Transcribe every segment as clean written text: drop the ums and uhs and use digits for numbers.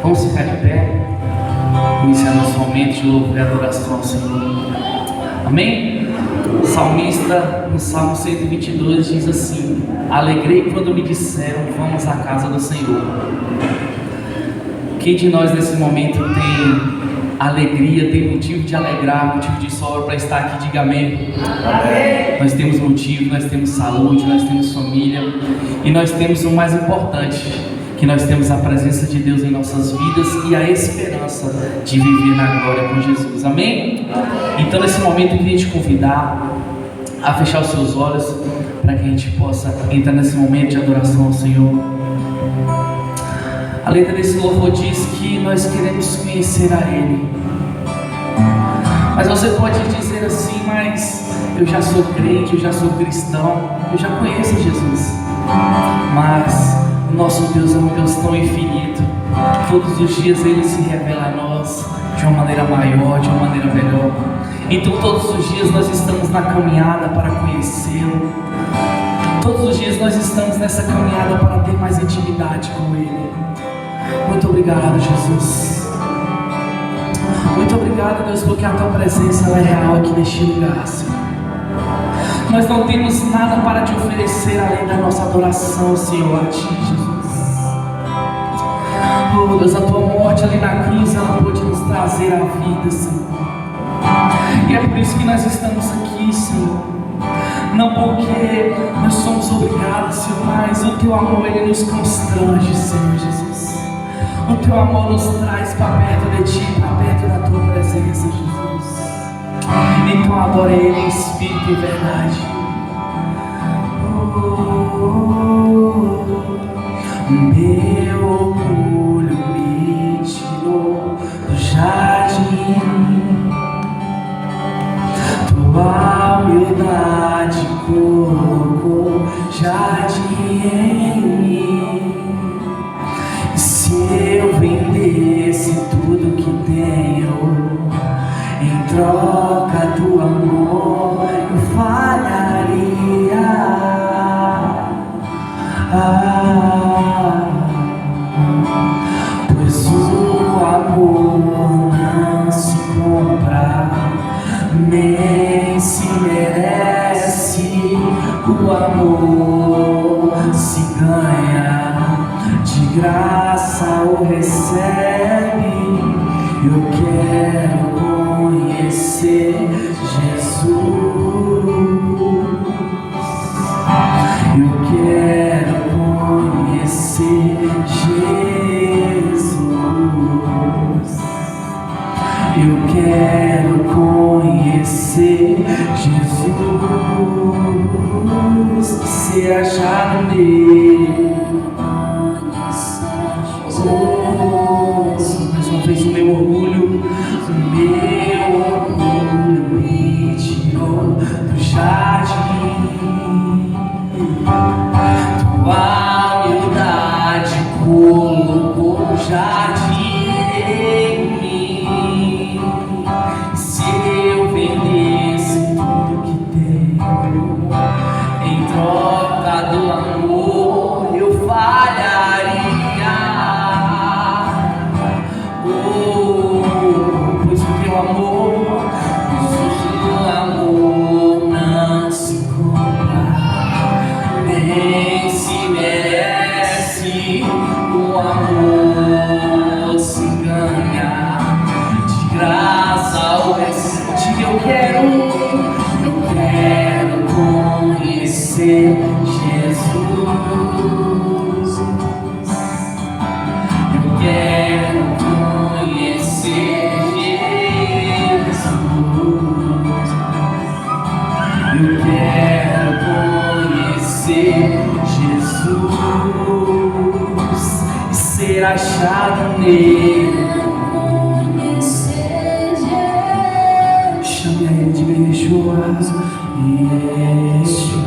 Vamos ficar de pé, iniciar nosso momento de louvor e adoração ao Senhor. Amém? O salmista, no Salmo 122, diz assim: alegrei quando me disseram, vamos à casa do Senhor. Quem de nós nesse momento tem alegria, tem motivo de alegrar, motivo de sorte para estar aqui? Diga amém. Amém. Nós temos motivo, nós temos saúde, nós temos família, e nós temos o mais importante, que nós temos a presença de Deus em nossas vidas e a esperança de viver na glória com Jesus. Amém? Então nesse momento eu queria te convidar a fechar os seus olhos, para que a gente possa entrar nesse momento de adoração ao Senhor. A letra desse louvor diz que nós queremos conhecer a Ele. Mas você pode dizer assim: mas eu já sou crente, eu já sou cristão, eu já conheço Jesus. Mas o nosso Deus é um Deus tão infinito. Todos os dias Ele se revela a nós de uma maneira maior, de uma maneira melhor. Então todos os dias nós estamos na caminhada para conhecê-lo. Todos os dias nós estamos nessa caminhada para ter mais intimidade com Ele. Muito obrigado, Jesus. Muito obrigado, Deus, porque a Tua presença é real aqui neste lugar, Senhor. Nós não temos nada para te oferecer além da nossa adoração, Senhor, a Ti, Jesus. Oh, Deus, a Tua morte ali na cruz, ela pôde nos trazer a vida, Senhor. E é por isso que nós estamos aqui, Senhor. Não porque nós somos obrigados, Senhor, mas o Teu amor, Ele nos constrange, Senhor Jesus. O Teu amor nos traz para perto de Ti, para perto da Tua presença, Jesus. Então adore Ele em espírito e verdade. Meu orgulho me tirou do jardim, Tua humildade colocou jardim em mim. E se eu vendesse tudo que tenho em troca do amor, eu falharia. Pois o amor não se compra, nem se merece. O amor se ganha, de graça o recebe. Eu quero conhecer Jesus. Eu quero conhecer Jesus. Eu quero conhecer Jesus, ser achado nele. Mais uma vez, o meu orgulho me tirou do jardim. Tua humildade colocou o jardim em mim. Se eu vendesse tudo que tenho em troca do amor, eu falharia. Pois o Teu amor não se compra, nem se merece. O amor se ganha, de graça o recebe. Eu quero conhecer Jesus. Eu quero conhecer Jesus. Eu quero conhecer Jesus e ser achado nele. Chame a Ele de Yeshua. Yeshua.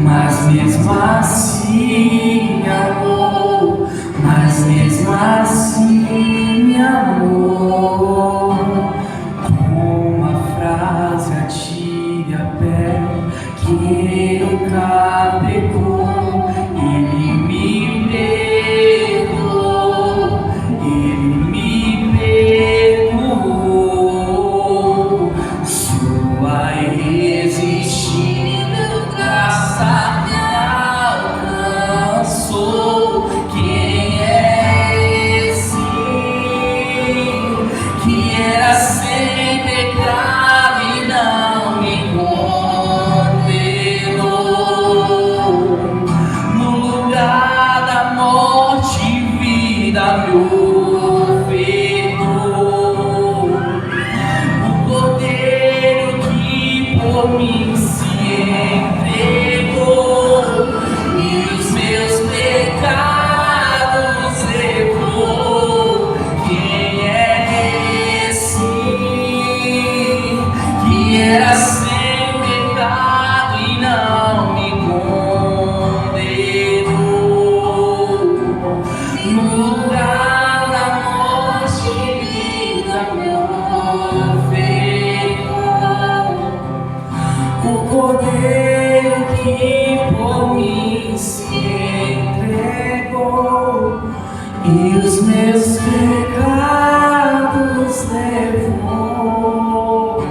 mas mesmo assim me amou, mas mesmo assim me amou. Com uma frase atire a pedra, que nunca pecou, ele me perdoou, ele me perdoou. Sua irresistível graça me alcançou. Quem é esse que era sem pecado e não me condenou? No lugar da morte, vida me ofertou. O Cordeiro que por mim se entregou e os meus pecados levou. Quem é esse que era sem pecado e não me condenou? No lugar da morte, vida me ofertou. O Cordeiro que por mim se entregou e os meus pecados levou.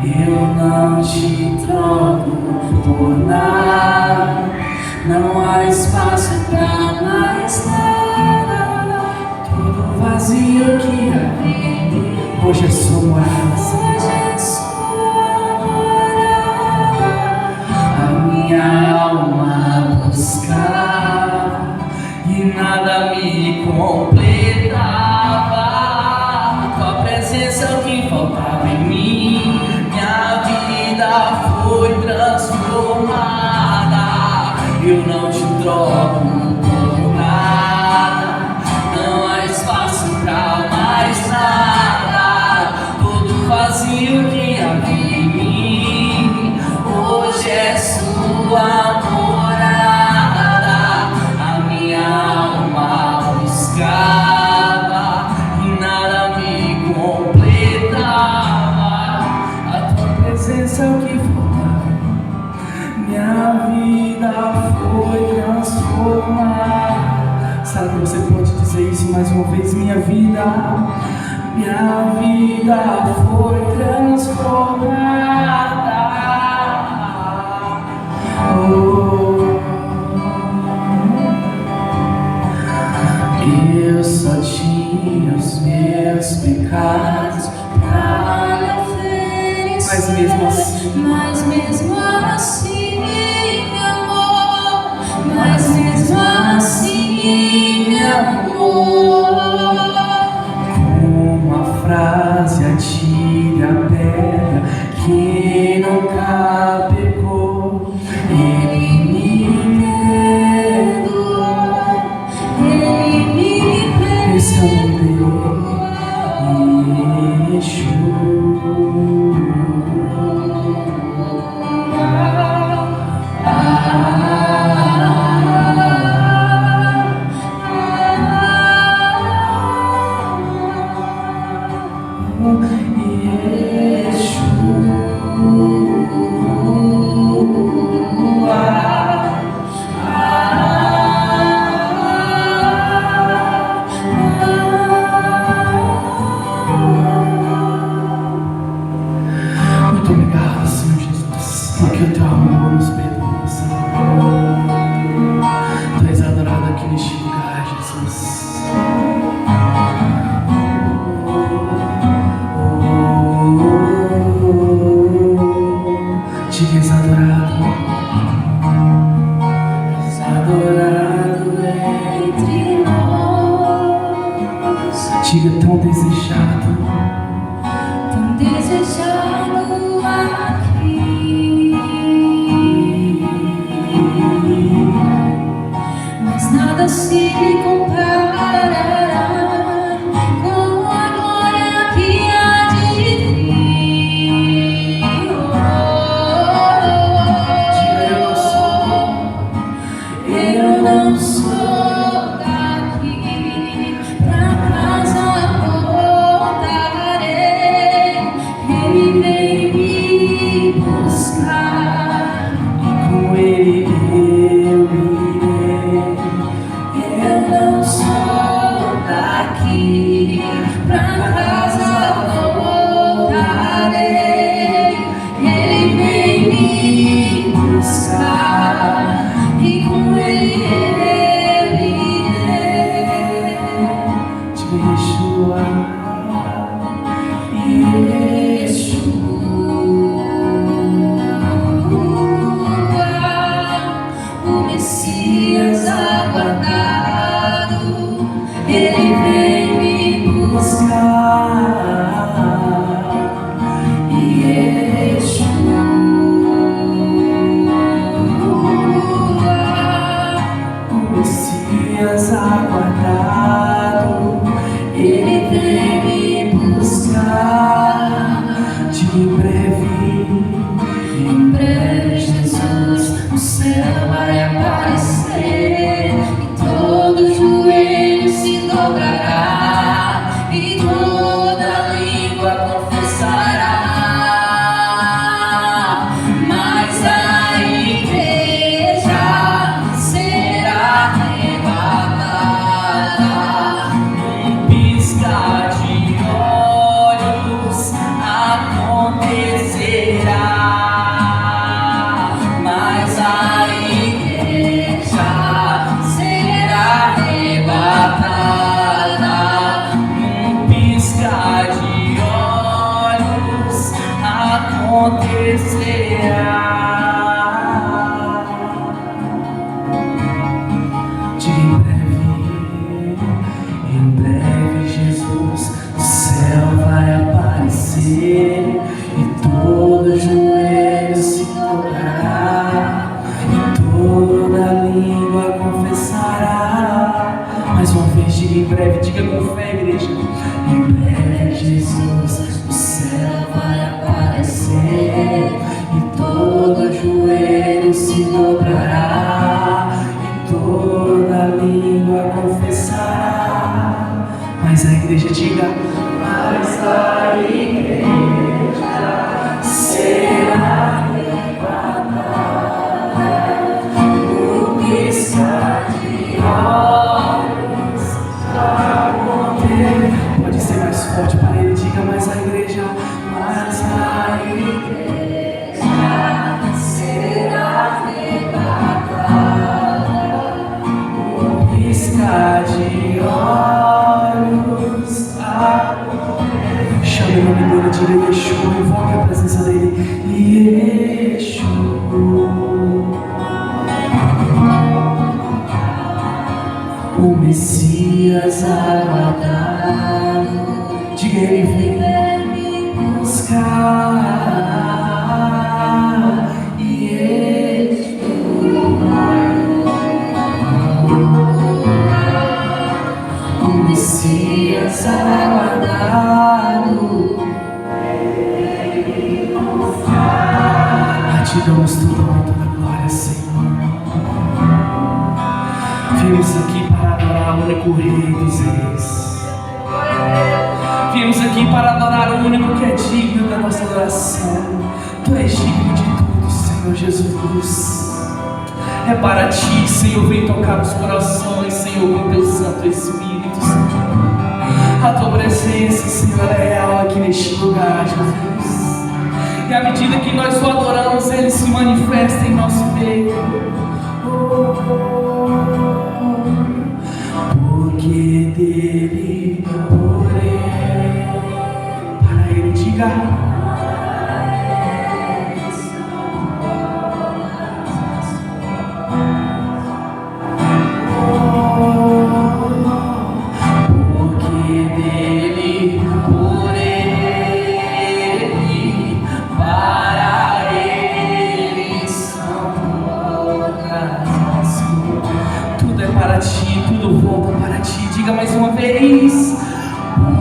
Eu não te troco por nada, não há espaço pra mais nada. Todo vazio que havia, hoje é sua morada. A minha alma buscava e nada me completava. Tua presença é o que faltava em mim. Minha vida foi transformada. Eu não te troco por nada, não há espaço pra mais nada. Todo vazio que havia em mim, hoje é sua morada. A minha alma buscava e nada me completava. A tua presença é o que faltava. Minha vida foi transformada. Sabe, você pode dizer isso mais uma vez? Minha vida foi transformada. Eu só tinha os meus pecados pra me oferecer, mas mesmo assim me amou, mas mesmo assim me amou. Com uma frase atire a pedra, que nunca pecou, ele me perdoou, ele me perdoou. Esse é o nome dele, Yeshua. Muito obrigado, Senhor Jesus, porque o teu amor nos perdoa, Senhor. Tu és adorado aqui neste lugar, Jesus. Diga adorado, adorado entre nós. Diga tão desejado aqui, mas nada se comparará com a glória que há de vir. joelho se dobrará e toda língua confessará. Mas a igreja diga, mas a igreja será levantada no piscar de olhos. Pode ser mais forte para ele, diga, mas a igreja será levantada no piscar de olhos. Chame o nome dele, diga Yeshua, invoque a presença dele. Yeshua, o Messias aguardado, diga ele vem me buscar. Yeshua, o Messias aguardado, te damos toda a honra, toda a glória, Senhor. Viemos aqui para adorar o único Rei dos Reis. Viemos aqui para adorar o único que é digno da nossa adoração. Tu és digno de tudo, Senhor Jesus. É para ti, Senhor, vem tocar os corações, Senhor, com teu Santo Espírito, Senhor. A tua presença, Senhor, é real aqui neste lugar, Jesus. E à medida que nós o adoramos, ele se manifesta em nosso meio. Porque dele, por ele, para ele, diga. Tudo volta para ti, diga mais uma vez.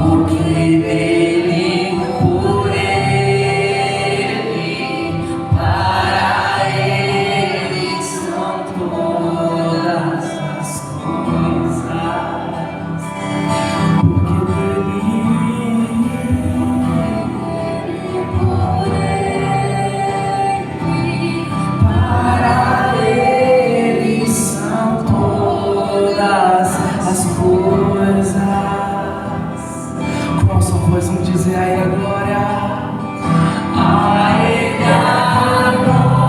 Porque dele, por ele, para ele são todas as coisas. Porque dele, por ele, para ele são todas as coisas. Com a sua voz vamos dizer a ele a glória. A ele a glória.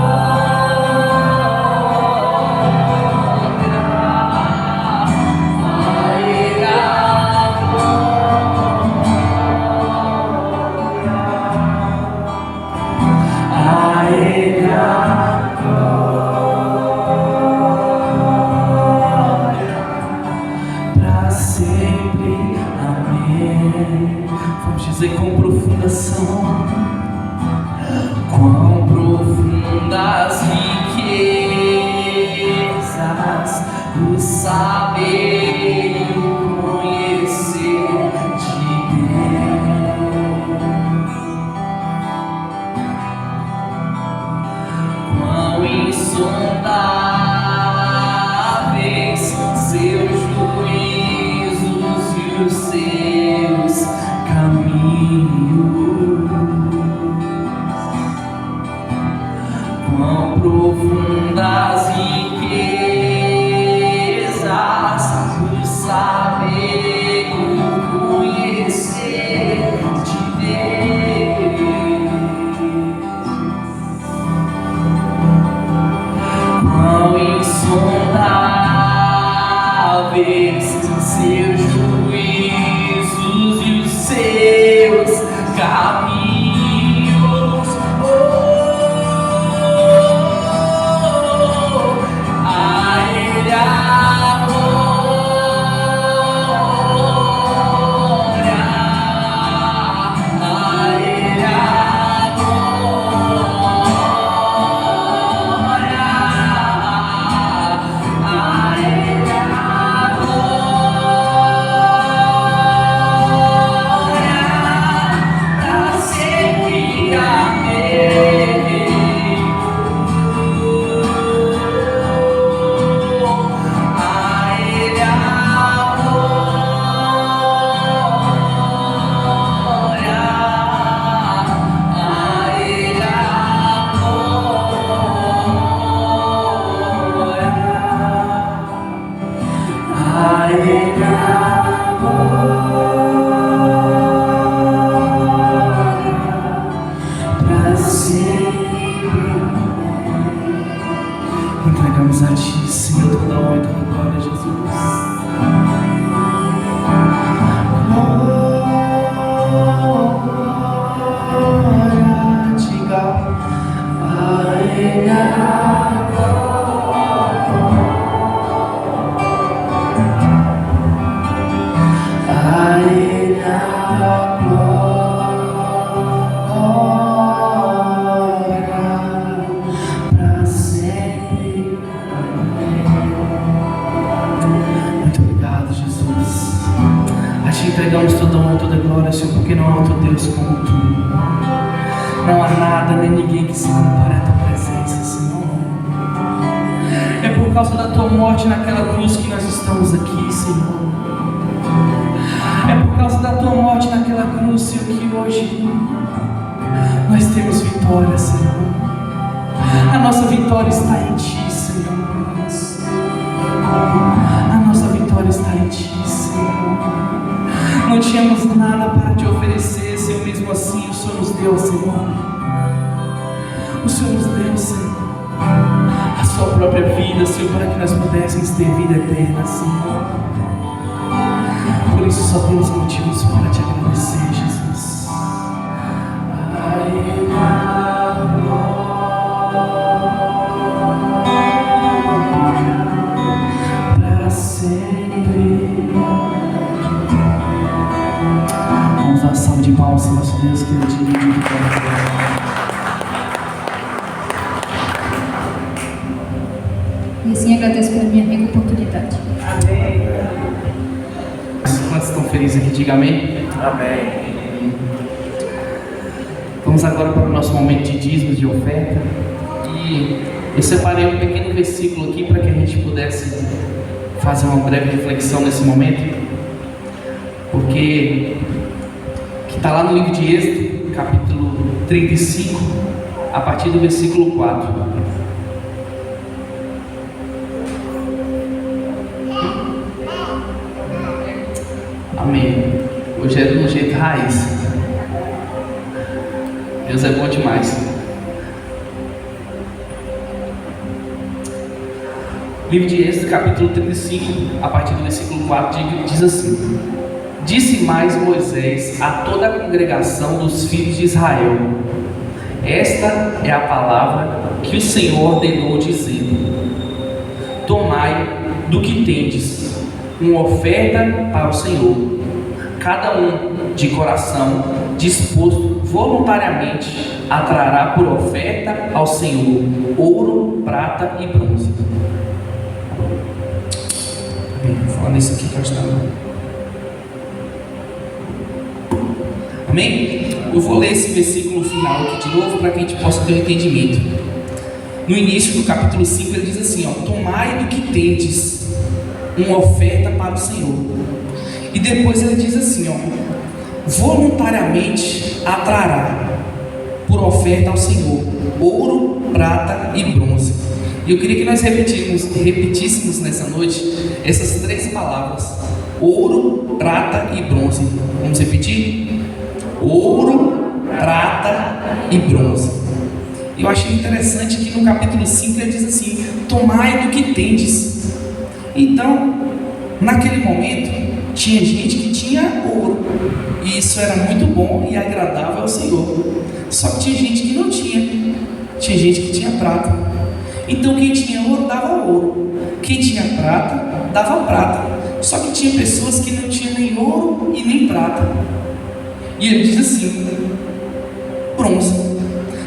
A ele a glória. A ele a sempre, amém. Vamos dizer com profundação. Quão profundas riquezas o saber e o conhecer de Deus. Quão insondáveis seus juízos e os seus caminhos. Quão profundas riquezas o saber e o conhecer de Deus. Quão insondáveis seus juízos e os seus caminhos. a Ti, Senhor, toda honra e toda glória, Jesus. Glória, diga a Ele a glória. A Ele a glória para sempre. Muito obrigado, Jesus. A Ti entregamos toda honra e toda glória, Senhor, porque não há outro Deus como Tu. Não há nada nem ninguém que se compare à Tua presença, Senhor. É por causa da Tua morte naquela cruz que nós estamos aqui, Senhor. É por causa da Tua morte naquela cruz, Senhor, que hoje nós temos vitória, Senhor. A nossa vitória está em Ti, Senhor. A nossa vitória está em Ti, Senhor. Não tínhamos nada para Te oferecer, Senhor, mesmo assim o Senhor nos deu, Senhor. O Senhor nos deu, Senhor, a Sua própria vida, Senhor, para que nós pudéssemos ter vida eterna, Senhor. Por isso só temos motivos para Te agradecer, Jesus. A Ele a glória para sempre. Vamos dar uma salva de palmas, nosso Deus, que é digno de glória. E assim agradeço pela minha rica oportunidade. Amém. Quantos estão felizes aqui? Diga amém. Amém. Vamos agora para o nosso momento de dízimos, de oferta. E eu separei um pequeno versículo aqui para que a gente pudesse fazer uma breve reflexão nesse momento. Porque que está lá no livro de Êxodo, capítulo 35, a partir do versículo 4. Amém. Hoje é do jeito raiz. Deus é bom demais. Livro de Êxodo, capítulo 35, a partir do versículo 4, diz assim: Disse mais Moisés a toda a congregação dos filhos de Israel: Esta é a palavra que o Senhor ordenou, dizendo: Tomai do que tendes uma oferta para o Senhor, cada um de coração disposto voluntariamente atrará por oferta ao Senhor ouro, prata e bronze. Falando isso aqui que eu estava. Amém? Eu vou ler esse versículo final aqui de novo para que a gente possa ter um entendimento. No início do capítulo 5 ele diz assim: Tomai do que tendes uma oferta para o Senhor. E depois ele diz assim: voluntariamente atrará por oferta ao Senhor ouro, prata e bronze. E eu queria que nós repetíssemos nessa noite essas três palavras: ouro, prata e bronze. Vamos repetir? Ouro, prata e bronze. Eu achei interessante que no capítulo 5 ele diz assim: tomai do que tendes. Então, naquele momento, tinha gente que tinha ouro, e isso era muito bom e agradável ao Senhor. Só que tinha gente que não tinha. Tinha gente que tinha prata. Então quem tinha ouro dava ouro, quem tinha prata dava prata. Só que tinha pessoas que não tinham nem ouro e nem prata. E ele diz assim: bronze.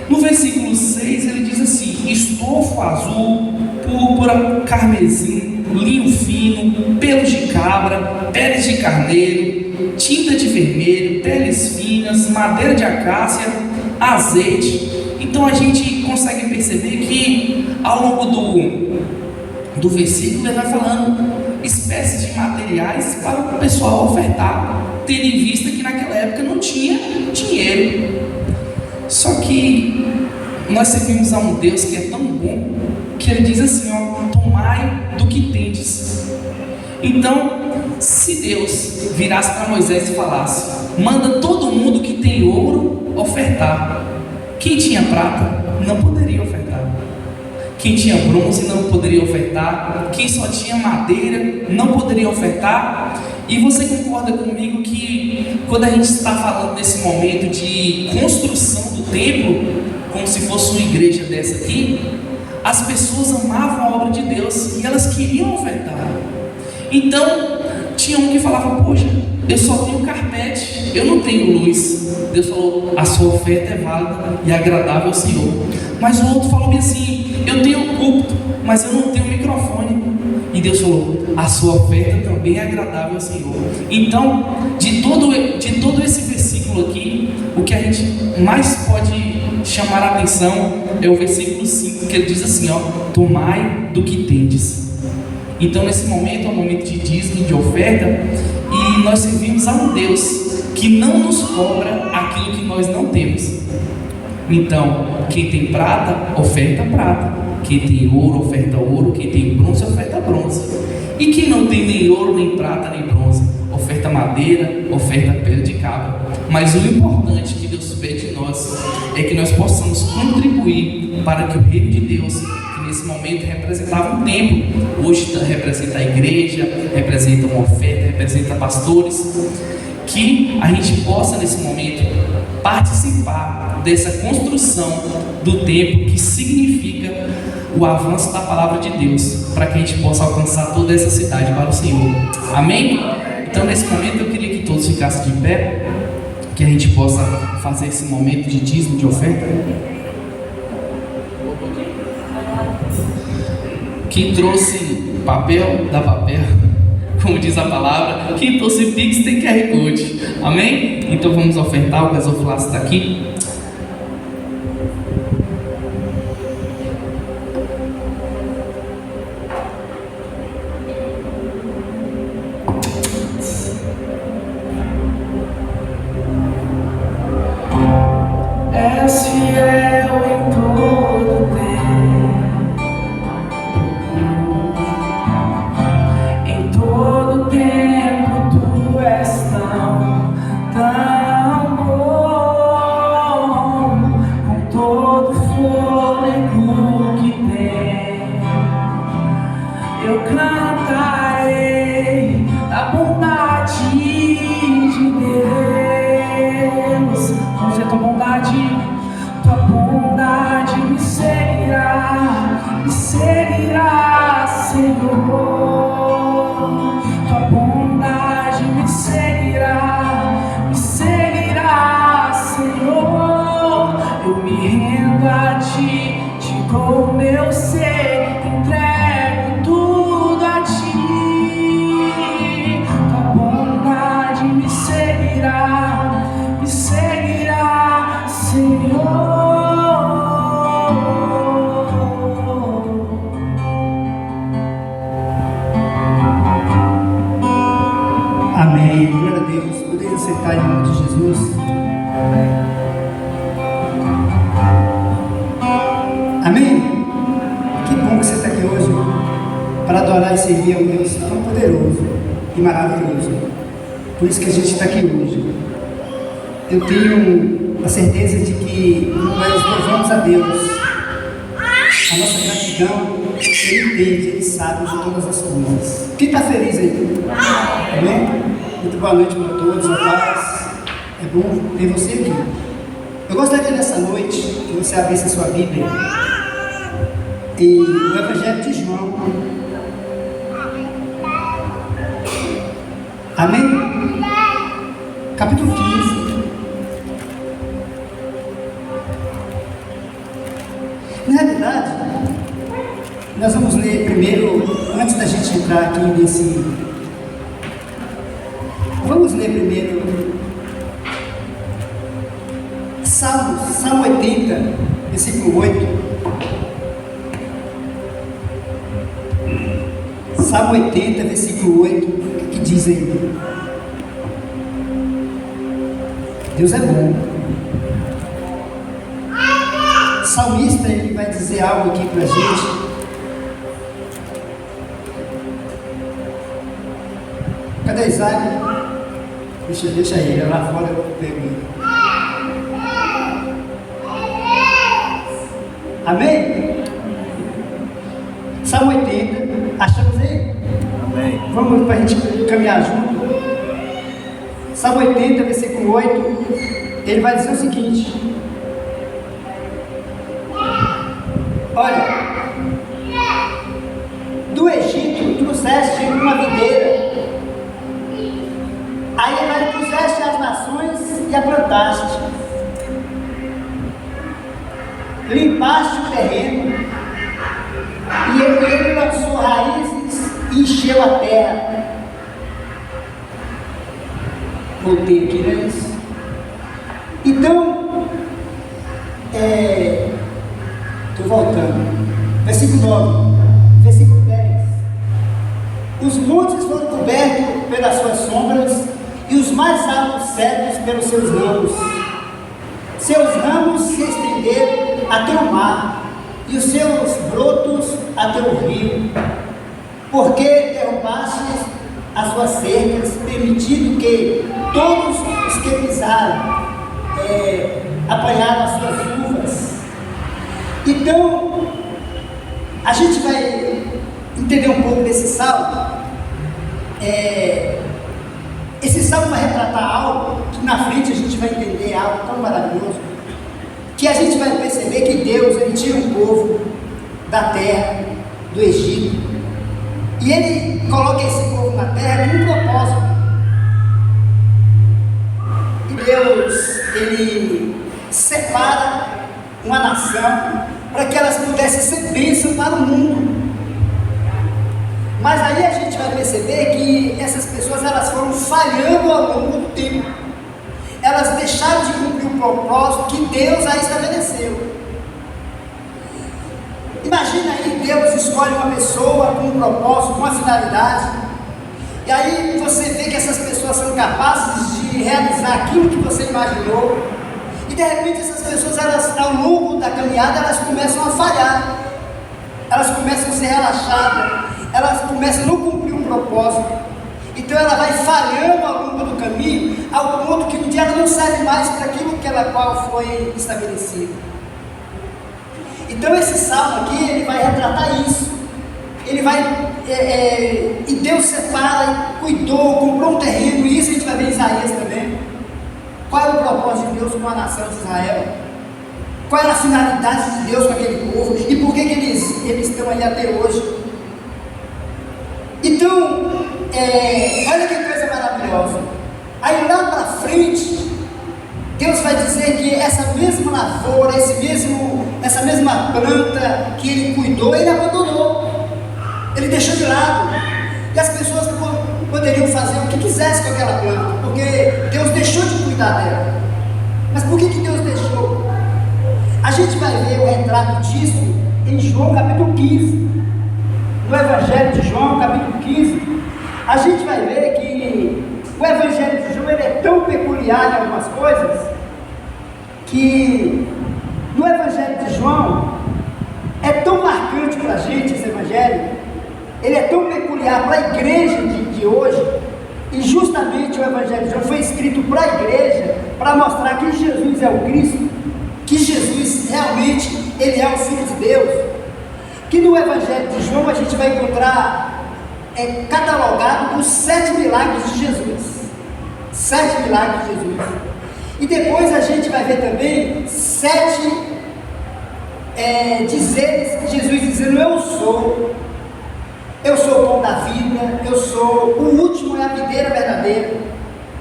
No versículo 6 ele diz assim: estofo azul, púrpura, carmesim, linho fino, pelos de cabra, peles de carneiro, tinta de vermelho, peles finas, madeira de acácia, azeite. Então a gente consegue perceber que ao longo do versículo ele vai falando espécies de materiais para o pessoal ofertar, tendo em vista que naquela época não tinha dinheiro. Só que nós servimos a um Deus que é tão bom que ele diz assim: tomai do que tendes. Então, se Deus virasse para Moisés e falasse: manda todo mundo que tem ouro ofertar, quem tinha prata não poderia ofertar, quem tinha bronze não poderia ofertar, quem só tinha madeira não poderia ofertar. E você concorda comigo que quando a gente está falando desse momento de construção do templo, como se fosse uma igreja dessa aqui, as pessoas amavam a obra de Deus e elas queriam ofertar. Então, tinha um que falava: poxa, eu só tenho carpete, eu não tenho luz. Deus falou: a sua oferta é válida e agradável ao Senhor. Mas o outro falou assim: eu tenho púlpito, mas eu não tenho microfone. E Deus falou: a sua oferta também é agradável ao Senhor. Então, de todo esse versículo aqui, o que a gente mais pode chamar a atenção é o versículo 5, que ele diz assim: ó, tomai do que tendes. Então, nesse momento é um momento de dízimo, de oferta, e nós servimos a um Deus que não nos cobra aquilo que nós não temos. Então, quem tem prata, oferta prata. Quem tem ouro, oferta ouro. Quem tem bronze, oferta bronze. E quem não tem nem ouro, nem prata, nem bronze, oferta madeira, oferta pele de cabra. Mas o importante que Deus pede de nós é que nós possamos contribuir para que o reino de Deus, que nesse momento representava um templo, hoje representa a igreja, representa uma oferta, representa pastores, que a gente possa nesse momento participar dessa construção do templo, que significa o avanço da palavra de Deus, para que a gente possa alcançar toda essa cidade para o Senhor. Amém? Então, nesse momento eu queria que todos ficassem de pé, que a gente possa fazer esse momento de dízimo, de oferta. Quem trouxe papel, dá papel, como diz a palavra. Quem trouxe Pix tem QR Code. Amém? Então vamos ofertar. O gasofilaço está aqui. És fiel em todo tempo, em todo tempo tu és tão bom, com todo fôlego que tem, eu cantarei da bondade de Deus. Vamos ver tua bondade me seguirá, Senhor. Tua bondade me seguirá, Senhor. Eu me rendo a ti, te dou meu ser, entrego tudo a ti. Tua bondade me seguirá, Senhor. Amém. Glória a Deus. Podemos sentar em nome de Jesus. Amém. Que bom que você está aqui hoje para adorar e servir a um Deus tão poderoso e maravilhoso. Por isso que a gente está aqui hoje. Eu tenho a certeza de que nós louvamos a Deus. A nossa gratidão, Ele entende, Ele sabe de todas as coisas. Quem está feliz aí? Amém? Muito boa noite para todos, a paz. É bom ter você aqui. Eu gostaria nessa noite que você abrisse a sua Bíblia e o Evangelho de João. Amém? Capítulo 15. Na realidade, nós vamos ler primeiro, antes da gente entrar aqui nesse... Vamos ler primeiro Salmo 80, versículo 8. Salmo 80, versículo 8, o que diz aí? Deus é bom. O salmista, ele vai dizer algo aqui pra gente. Cadê Isaac? Deixa ele, lá fora eu pego ele. Amém? Salmo 80, achamos aí? Amém. Vamos para a gente caminhar junto. Salmo 80, versículo 8, ele vai dizer o seguinte: olha, do Egito trouxeste uma videira, aí puseste as nações e a plantaste, limpaste o terreno, e ele lançou raízes e encheu a terra. Voltei aqui, não é isso? Então, estou voltando. Versículo 9, versículo 10. Os montes foram cobertos pelas suas sombras, e os mais altos cedros pelos seus ramos. Seus ramos se estenderam até o mar, e os seus brotos até o rio. Porque derrubaste as suas cercas, permitindo que todos os que pisaram apanharam as suas uvas. Então, a gente vai entender um pouco desse salmo. Esse salmo vai retratar algo que na frente a gente vai entender, algo tão maravilhoso, que a gente vai perceber que Deus, ele tira um povo da terra, do Egito, e ele coloca esse povo na terra com um propósito. E Deus, ele separa uma nação para que elas pudessem ser bênção para o mundo. Mas aí a gente vai perceber que essas pessoas, elas foram falhando ao longo do tempo. Elas deixaram de cumprir o propósito que Deus a estabeleceu. Imagina aí, Deus escolhe uma pessoa com um propósito, com uma finalidade, e aí você vê que essas pessoas são capazes de realizar aquilo que você imaginou, e de repente essas pessoas, elas, ao longo da caminhada, elas começam a falhar, elas começam a ser relaxadas, elas começam a não cumprir um propósito. Então ela vai falhando ao longo do caminho, ao ponto que um dia ela não serve mais para aquilo que ela qual foi estabelecida. Então esse salmo aqui, ele vai retratar isso. Ele vai, e Deus separa, cuidou, comprou um terreno, e isso a gente vai ver em Isaías também. Qual é o propósito de Deus com a nação de Israel? Qual era a finalidade de Deus com aquele povo? E por que eles estão aí até hoje? Então, olha que coisa maravilhosa. Aí lá para frente, Deus vai dizer que essa mesma lavoura, essa mesma planta que ele cuidou, ele abandonou, ele deixou de lado. E as pessoas poderiam fazer o que quisessem com aquela planta, porque Deus deixou de cuidar dela. Mas por que Deus deixou? A gente vai ver o retrato disso em João capítulo 15. No Evangelho de João capítulo 15, a gente vai ver que o Evangelho de João, ele é tão peculiar em algumas coisas, que no Evangelho de João é tão marcante para a gente esse Evangelho, ele é tão peculiar para a igreja de hoje, e justamente o Evangelho de João foi escrito para a igreja, para mostrar que Jesus é o Cristo, que Jesus realmente, ele é o Filho de Deus. Que no Evangelho de João a gente vai encontrar catalogado os 7 milagres de Jesus. 7 milagres de Jesus. E depois a gente vai ver também 7 dizeres de Jesus dizendo: eu sou o pão da vida, eu sou o último, é a videira verdadeira.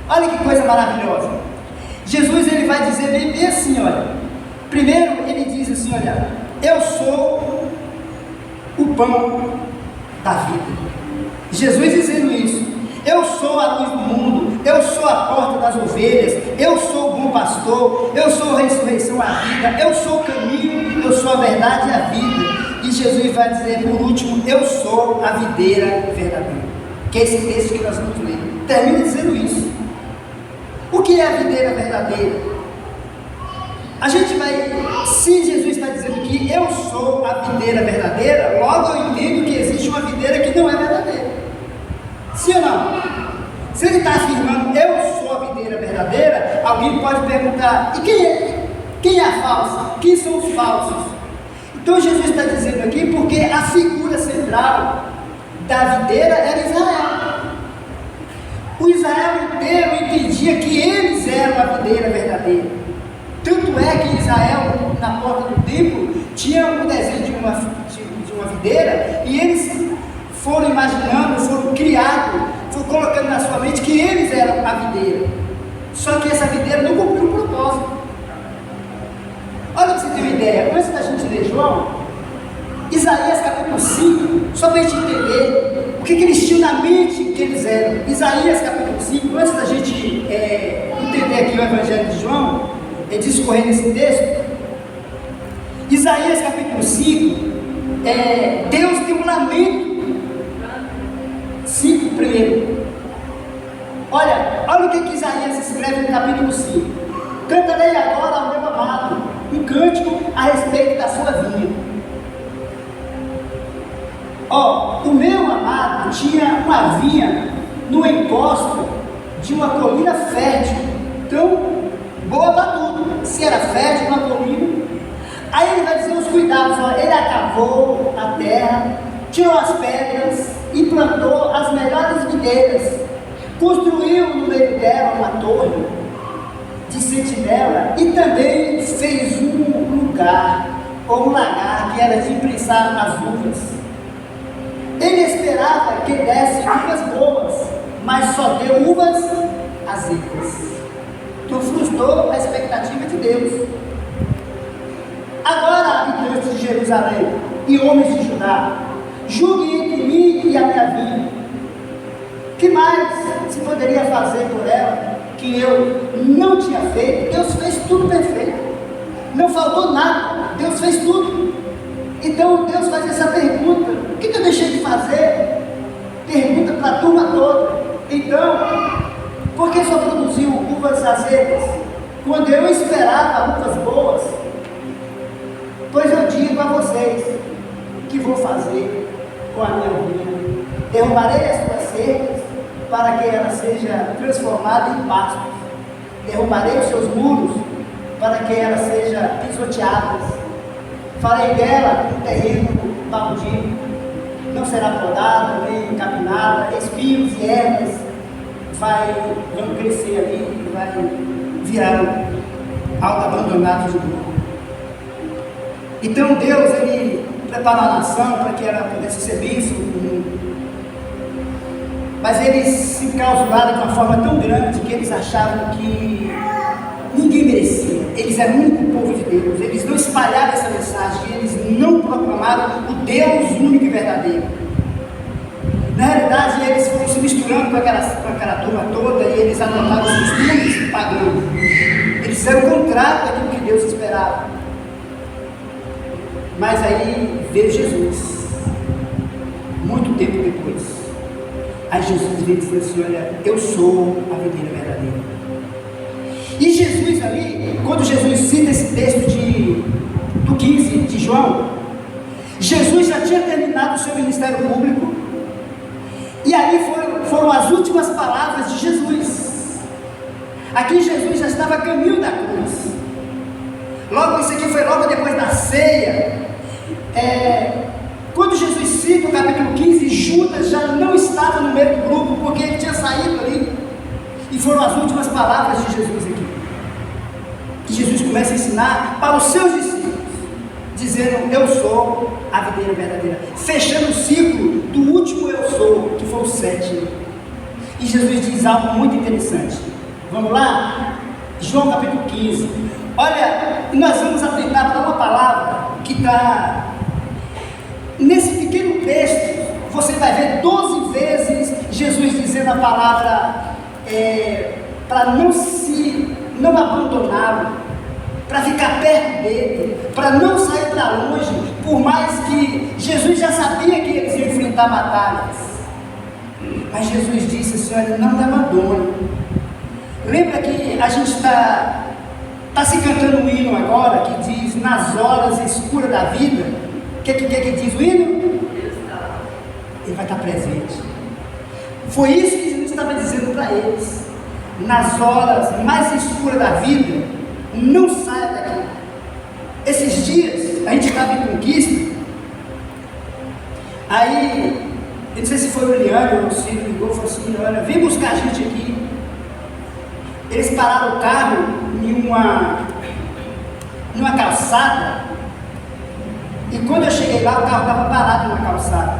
Olha que coisa maravilhosa. Jesus, ele vai dizer bem assim, olha. Primeiro ele diz assim, olha, eu sou o pão da vida. Jesus dizendo isso: eu sou a luz do mundo, eu sou a porta das ovelhas, eu sou o bom pastor, eu sou a ressurreição e a vida, eu sou o caminho, eu sou a verdade e a vida. E Jesus vai dizer por último: eu sou a videira verdadeira. Que é esse texto que nós vamos ler. Termina dizendo isso. O que é a videira verdadeira? A gente vai, se Jesus está dizendo que eu sou a videira verdadeira, logo eu entendo que existe uma videira que não é verdadeira. Sim ou não? Se ele está afirmando eu sou a videira verdadeira, alguém pode perguntar: e quem é? Quem é a falsa? Quem são os falsos? Então Jesus está dizendo aqui porque a figura sempre central da videira era Israel. O Israel inteiro entendia que eles eram a videira verdadeira. Tanto é que Israel, na porta do templo, tinha um desenho de uma videira, e eles foram imaginando, foram criados, foram colocando na sua mente que eles eram a videira. Só que essa videira não cumpriu o propósito. Olha para você ter uma ideia, antes da gente ler João, Isaías capítulo 5, só para a gente entender o que eles tinham na mente que eles eram. Isaías capítulo 5, antes da gente entender aqui o Evangelho de João, discorrer nesse texto, Isaías capítulo 5, Deus tem um lamento. 5 primeiro. Olha o que Isaías escreve no capítulo 5. Cantarei agora ao meu amado um cântico a respeito da sua vinha. O meu amado tinha uma vinha no encosto de uma colina fértil, então boa para tudo. Se era fértil uma colina, aí ele vai dizer os cuidados. Ele acavou a terra, tirou as pedras e plantou as melhores videiras, construiu no meio dela uma torre de sentinela e também fez um lugar ou um lagar que era de imprensar as uvas. Ele esperava que desse uvas boas, mas só deu uvas azedas. Então frustrou a expectativa de Deus. Agora, habitantes de Jerusalém e homens de Judá, julguem entre mim e a minha vinha. Que mais se poderia fazer por ela que eu não tinha feito? Deus fez tudo perfeito, não faltou nada, Deus fez tudo. Então Deus faz essa pergunta: o que eu deixei de fazer? Pergunta para a turma toda. Então, por que só produziu uvas azedas quando eu esperava uvas boas? Pois eu digo a vocês que vou fazer com a minha vinha: derrubarei as suas cercas para que ela seja transformada em pastos, derrubarei os seus muros para que ela seja pisoteada, farei dela um terreno baldio, não será podada nem encapinada, espinhos e ervas vão crescer ali, vai virar algo abandonado de novo. Então Deus, ele preparou a nação para que ela pudesse ser bênção no mundo. Mas eles se enclausuraram de uma forma tão grande que eles achavam que ninguém merecia. Eles eram o único povo de Deus. Eles não espalharam essa mensagem, eles não proclamaram o Deus único e verdadeiro. Na realidade, eles foram se misturando com aquela turma toda e eles adotaram os costumes pagãos. Eles fizeram o contrário daquilo que Deus esperava. Mas aí veio Jesus, muito tempo depois. Aí Jesus veio dizer assim: olha, eu sou a videira verdadeira. E Jesus ali, quando Jesus cita esse texto do 15 de João, Jesus já tinha terminado o seu ministério público, e ali foram as últimas palavras de Jesus. Aqui Jesus já estava a caminho da cruz. Logo, isso aqui foi logo depois da ceia. Quando Jesus cita o capítulo 15, Judas já não estava no meio do grupo, porque ele tinha saído ali. E foram as últimas palavras de Jesus aqui, que Jesus começa a ensinar para os seus discípulos, dizendo: eu sou a videira verdadeira, fechando o ciclo do último eu sou, que foi o 7. E Jesus diz algo muito interessante. Vamos lá? João capítulo 15. Olha, nós vamos atentar para uma palavra que está nesse pequeno texto. Você vai ver 12 vezes Jesus dizendo a palavra para não abandoná-lo, para ficar perto dele, para não sair para longe, por mais que Jesus já sabia que eles iam enfrentar batalhas. Mas Jesus disse assim: olha, não me abandone. Lembra que a gente está se cantando um hino agora que diz: nas horas escuras da vida. O que diz o hino? Ele vai estar presente. Foi isso que Jesus estava dizendo para eles: nas horas mais escuras da vida, não saia daqui. Esses dias a gente estava em Conquista, Aí, eu não sei se foi o Eliane ou o Ciro ligou, falou assim, olha, vem buscar a gente aqui. Eles pararam o carro em uma calçada, e quando eu cheguei lá, o carro estava parado na calçada.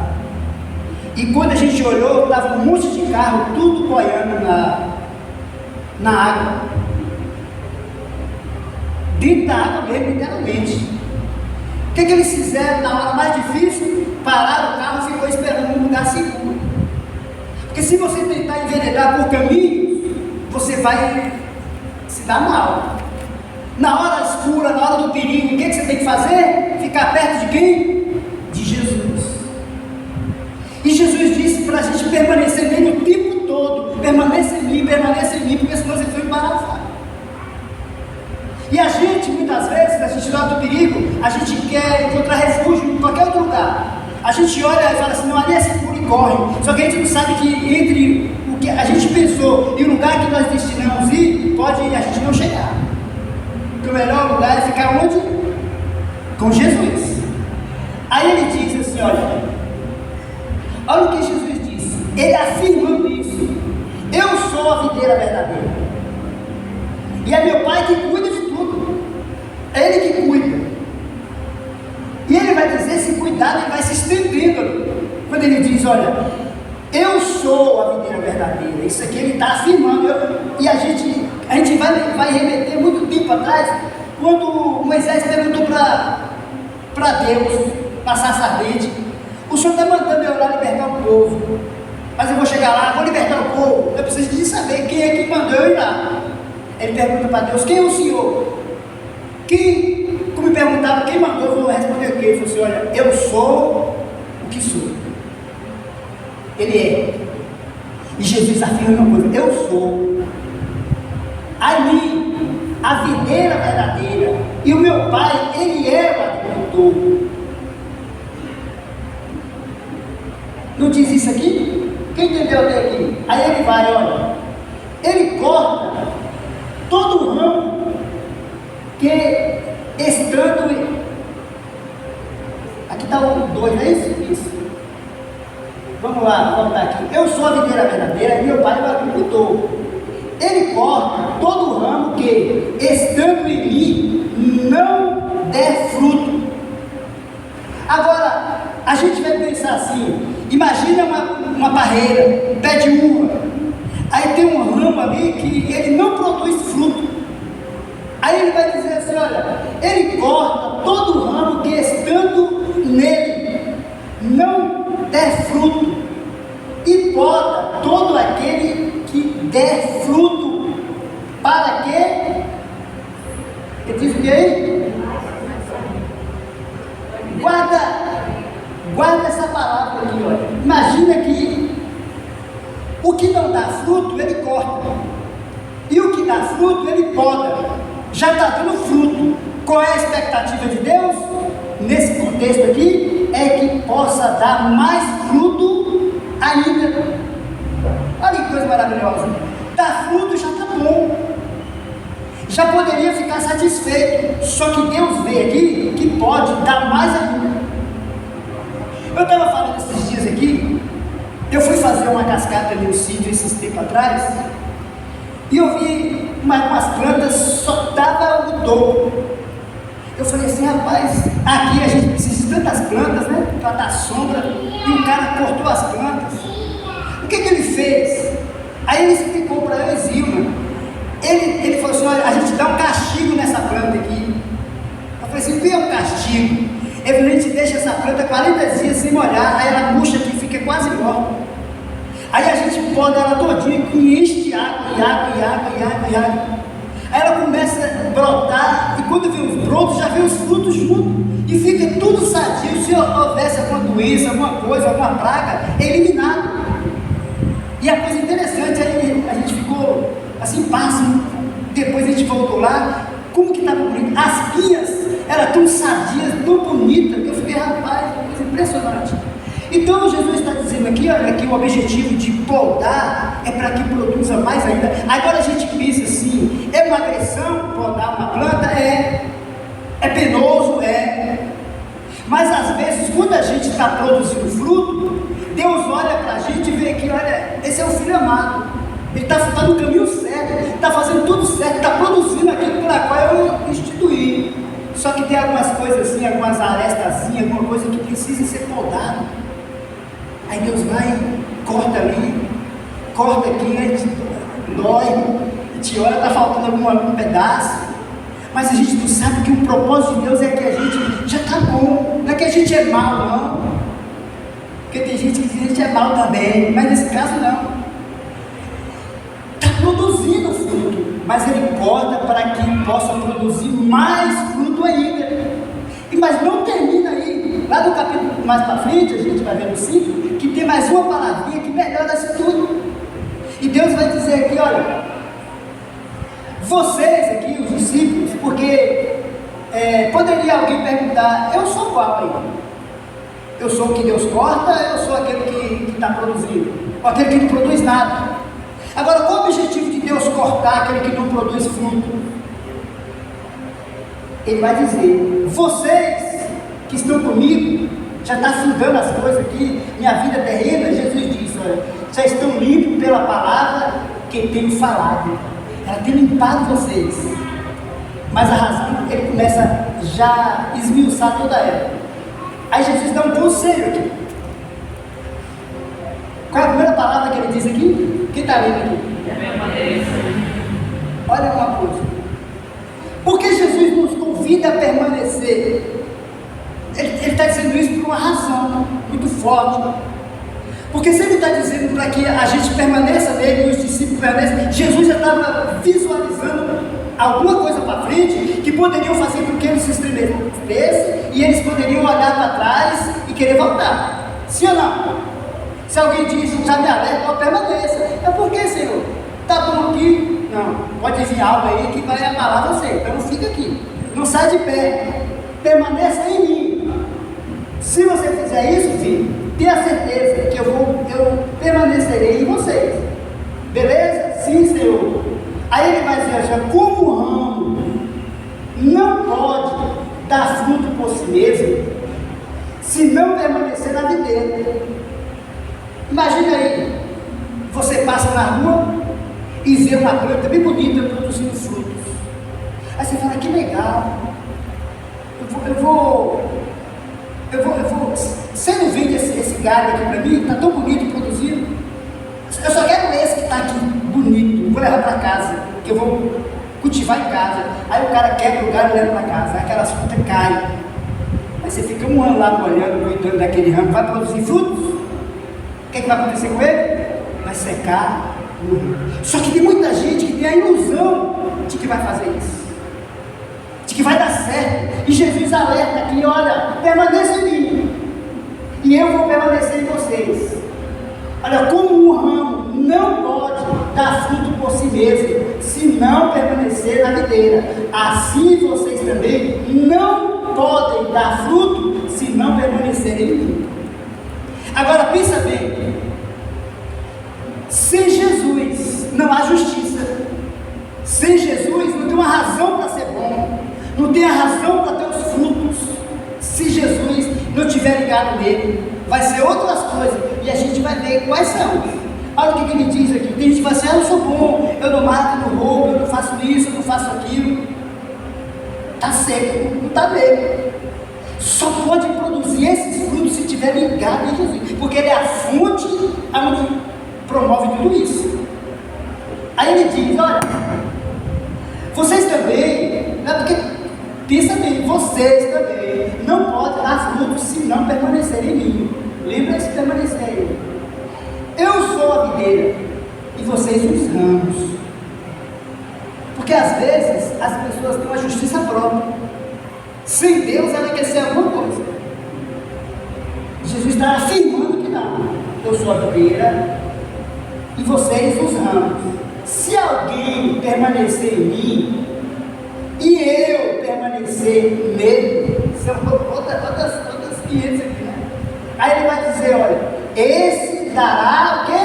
E quando a gente olhou, estava um monte de carro, tudo boiando na água. Dentro da água mesmo, literalmente. O que eles fizeram na hora mais difícil? Pararam o carro e ficou esperando um lugar seguro. Porque se você tentar enveredar por caminhos, você vai se dar mal. Na hora escura, na hora do perigo, o que você tem que fazer? Ficar perto de quem? De Jesus. E Jesus disse para a gente permanecer nele o tempo todo. Permaneça em mim, porque senão você vai embaraçar. E a gente, muitas vezes, a gente olha do perigo, a gente quer encontrar refúgio em qualquer outro lugar. A gente olha e fala assim, não, ali é seguro e corre. Só que a gente não sabe que entre o que a gente pensou e o lugar que nós destinamos ir, pode a gente não chegar. Porque o melhor lugar é ficar onde? Com Jesus. Aí ele diz assim, olha o que Jesus disse, ele afirmando isso, eu sou a videira verdadeira, e é meu Pai que cuida de tudo, é Ele que cuida, e Ele vai dizer, esse cuidado Ele vai se estendendo, quando Ele diz, olha, eu sou a videira verdadeira, isso aqui Ele está afirmando, e a gente vai remeter muito tempo atrás, quando Moisés perguntou para Deus, passar ardente, o Senhor está mandando eu lá libertar o povo, mas eu vou chegar lá, vou libertar o povo, eu preciso de saber quem é que mandou eu ir lá. Ele pergunta para Deus, quem é o Senhor? Como me perguntaram quem mandou, eu vou responder o quê? Ele falou assim, olha, eu sou o que sou. Ele é. E Jesus afirma uma coisa, eu sou. A mim, a videira verdadeira, e o meu Pai, Ele é o agricultor. Não diz isso aqui? Quem entendeu até aqui? Aí ele vai, olha, ele corta todo o ramo que estando, aqui está o 2, não é isso? Isso. Vamos lá, voltar aqui. Eu sou a videira verdadeira e meu Pai é o agricultor. Ele corta todo o ramo que estando em mim não der fruto. Agora, a gente vai pensar assim, imagina uma barreira, pé de uva, aí tem um ramo ali que ele não produz fruto, aí ele vai dizer assim, olha, ele corta todo o ramo que estando nele não der fruto, e poda todo aquele que der fruto, para quê? Ele diz o que aí? Guarda essa palavra aqui, olha. Imagina que o que não dá fruto, ele corta. E o que dá fruto, ele poda. Já está dando fruto. Qual é a expectativa de Deus? Nesse contexto aqui, é que possa dar mais fruto ainda. Olha que coisa maravilhosa. Dar fruto já está bom. Já poderia ficar satisfeito. Só que Deus vê aqui que pode dar mais ainda. Eu estava falando esses dias aqui, eu fui fazer uma cascata ali no sítio esses tempos atrás, e eu vi umas plantas, só dava o topo. Eu falei assim, rapaz, aqui a gente precisa de tantas plantas, né, para dar sombra, e o cara cortou as plantas. O que ele fez? Aí ele explicou para eu, Zilma, ele falou assim, olha, a gente dá um castigo nessa planta aqui. Eu falei assim, o que é um castigo? A gente deixa essa planta 40 dias sem molhar, aí ela murcha aqui, fica quase morta. Aí a gente poda ela todinha e enche de água, e água. Aí ela começa a brotar, e quando vem os brotos, já vem os frutos junto, e fica tudo sadio. Se houvesse alguma doença, alguma coisa, alguma praga, é eliminado. E a coisa interessante, aí a gente ficou assim, passo, depois a gente voltou lá, como que estava bonito, as pinhas eram tão sadias, tão bonitas, que eu fiquei, rapaz, uma coisa impressionante. Então Jesus está dizendo aqui, olha, que o objetivo de podar é para que produza mais ainda. Agora a gente pensa assim, é uma agressão podar uma planta? É penoso, mas às vezes quando a gente está produzindo fruto, Deus olha para a gente e vê que, olha, esse é o filho amado, ele está no caminho certo, ele está fazendo tudo certo, está produzindo aquilo pela qual eu instituí. Só que tem algumas coisas assim, algumas arestazinhas, alguma coisa que precisa ser podada. Aí Deus vai, corta ali, corta aqui, a gente dói, a gente olha, está faltando algum pedaço, mas a gente não sabe que o propósito de Deus é que a gente já está bom, não é que a gente é mal, não, porque tem gente que diz que a gente é mal também, mas nesse caso não, está produzindo fruto, mas Ele corta para que possa produzir mais fruto ainda, mas não termina aí, lá no capítulo mais para frente, a gente vai ver no 5, que tem mais uma palavrinha que melhora isso tudo. E Deus vai dizer aqui, olha, vocês aqui, os discípulos, porque poderia alguém perguntar, eu sou qual aí? Eu sou o que Deus corta, eu sou aquele que está produzindo, ou aquele que não produz nada. Agora, qual o objetivo de Deus cortar aquele que não produz fruto? Ele vai dizer, vocês que estão comigo, já está afundando as coisas aqui, minha vida terrena, Jesus disse, olha, já estão limpos pela palavra que tenho falado, ela tem limpado vocês, mas a razão, ele começa já a esmiuçar toda ela. Aí Jesus dá um conselho aqui. Qual é a primeira palavra que ele diz aqui? Quem está lendo aqui? Olha uma coisa, porque Jesus nos convida a permanecer. Ele está dizendo isso por uma razão muito forte, porque se ele está dizendo para que a gente permaneça nele e os discípulos permaneçam, Jesus já estava visualizando alguma coisa para frente que poderiam fazer com que eles se estremecessem e eles poderiam olhar para trás e querer voltar, sim ou não? Se alguém diz, já me alerta, permaneça. É porque, Senhor, está bom aqui? Não, pode vir algo aí que vai abalar você, então não fica aqui, não sai de pé, permaneça em mim. Se você fizer isso, filho, tenha certeza que eu permanecerei em vocês, beleza? Sim, Senhor. Aí ele vai dizer assim, como o ramo não pode dar fruto por si mesmo, se não permanecer na videira. Imagina aí, você passa na rua e vê uma planta bem bonita produzindo frutos. Aí você fala, que legal, você não vende esse galho aqui para mim? Está tão bonito produzindo. Eu só quero esse que está aqui bonito, vou levar para casa, que eu vou cultivar em casa. Aí o cara quebra o galho e leva para casa, aí aquelas frutas caem. Aí você fica um ano lá olhando, cuidando daquele ramo, vai produzir frutos? O que vai acontecer com ele? Vai secar. Só que tem muita gente que tem a ilusão de que vai fazer isso, de que vai dar certo. E Jesus alerta aqui, olha, permaneça em mim e eu vou permanecer em vocês. Olha, como um ramo não pode dar fruto por si mesmo, se não permanecer na videira, assim vocês também não podem dar fruto, se não permanecerem em mim. Agora pensa bem, sem Jesus não há justiça, sem Jesus não tem uma razão para ser bom, não tem a razão para ter os frutos. Se Jesus não estiver ligado nele, vai ser outras coisas, e a gente vai ver quais são. Olha o que ele diz aqui, tem gente que fala assim, eu sou bom, eu não mato, eu não roubo, eu não faço isso, eu não faço aquilo. Está seco, não está bem. Só pode produzir esses frutos se estiver ligado em Jesus, porque ele é a fonte onde promove tudo isso. Aí ele diz, olha, vocês também, não é porque, pensa bem, vocês também não podem dar frutos se não permanecerem em mim. Lembra-se de permanecer em mim. Eu sou a videira e vocês os ramos. Porque às vezes as pessoas têm uma justiça própria. Sem Deus ela quer ser alguma coisa. Jesus está afirmando que não. Eu sou a videira e vocês os ramos. Se alguém permanecer em mim e eu permanecer nele, são outras 500 aqui, né? Aí ele vai dizer, olha, esse dará o quê?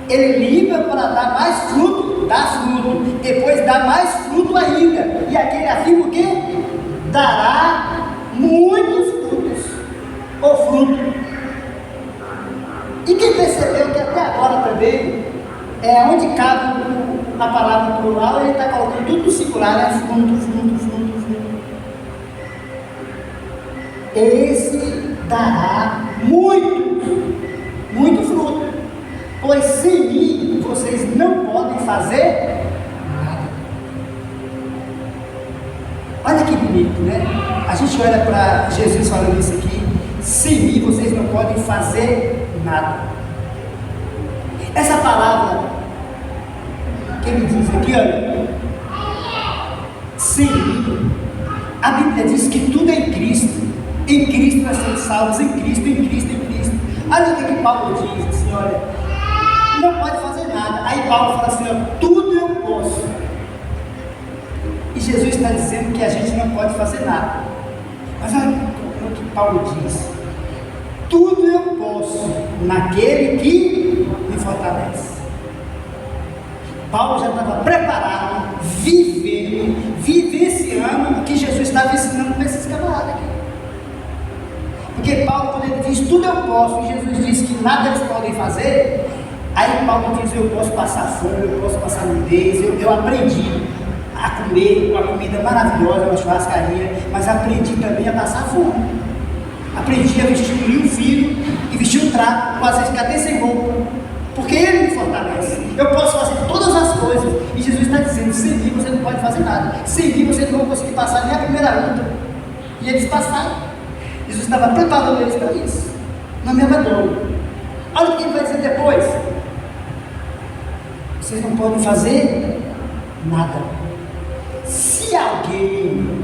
Ele livra para dar mais fruto, dá fruto, depois dá mais fruto ainda, e aquele afirma o quê? Dará muitos frutos, ou fruto a palavra plural, ele está colocando tudo no singular, né? Fruto. Esse dará muito fruto, pois sem mim vocês não podem fazer nada. Olha que bonito, né? A gente olha para Jesus falando isso aqui: sem mim vocês não podem fazer nada. Essa palavra que ele diz aqui, olha, sem mim, a Bíblia diz que tudo é em Cristo. Em Cristo nós somos salvos, em Cristo. Olha o que Paulo diz, assim, olha, não pode fazer nada. Aí Paulo fala assim, ó, tudo eu posso. E Jesus está dizendo que a gente não pode fazer nada. Mas olha o que Paulo diz: tudo eu posso naquele que me fortalece. Paulo já estava preparado, vivenciando o que Jesus estava ensinando para esses camaradas aqui. Porque Paulo, quando ele diz tudo eu posso, e Jesus diz que nada eles podem fazer, aí Paulo diz: eu posso passar fome, eu posso passar nudez, eu aprendi a comer uma comida maravilhosa, uma churrascaria, mas aprendi também a passar fome. Aprendi a vestir um linho fino e vestir um trapo, às vezes ficar até sem roupa, porque Ele me fortalece. Eu posso fazer todas as coisas, e Jesus está dizendo: sem mim você não pode fazer nada, sem mim você não vai conseguir passar nem a primeira luta. E eles passaram. Jesus estava preparando eles para isso. Não me abandone. Olha o que ele vai dizer depois: vocês não podem fazer nada. Se alguém,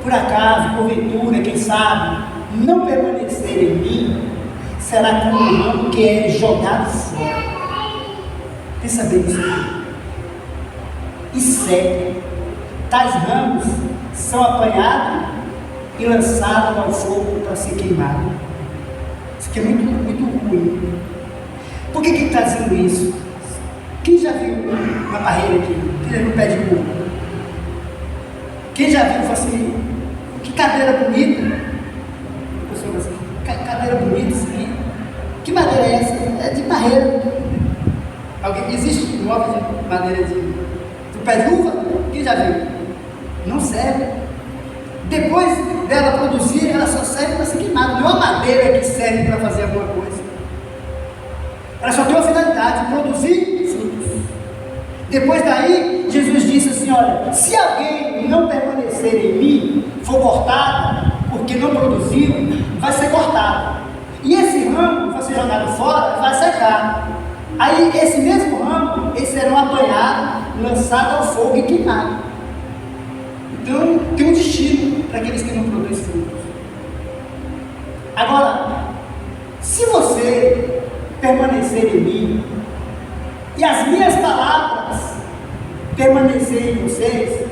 por acaso, porventura, quem sabe, não permanecer em mim, será como um ramo que é jogado fora. Pensa bem nisso aqui. E seca. Tais ramos são apanhados e lançados ao fogo para ser queimados. Isso aqui é muito ruim. Por que ele está dizendo isso? Quem já viu uma barreira aqui? Quem já viu um pé de burro? Quem já viu, falou assim: que cadeira bonita? A pessoa fala assim: cadeira bonita isso aqui. Que madeira é essa? É de barreira. Existe móvel de madeira de pé de uva? Quem já viu? Não serve. Depois dela produzir, ela só serve para ser queimada. Não é uma madeira que serve para fazer alguma coisa. Ela só tem uma finalidade: produzir frutos. Depois daí, Jesus disse assim: olha, se alguém não permanecer em mim, for cortado, porque não produziu, vai ser cortado. E esse ramo vai ser jogado fora, vai secar. Aí esse mesmo ramo, eles serão apanhados, lançados ao fogo e queimados. Então tem um destino para aqueles que não produzem frutos. Agora, se você permanecer em mim e as minhas palavras permanecerem em vocês,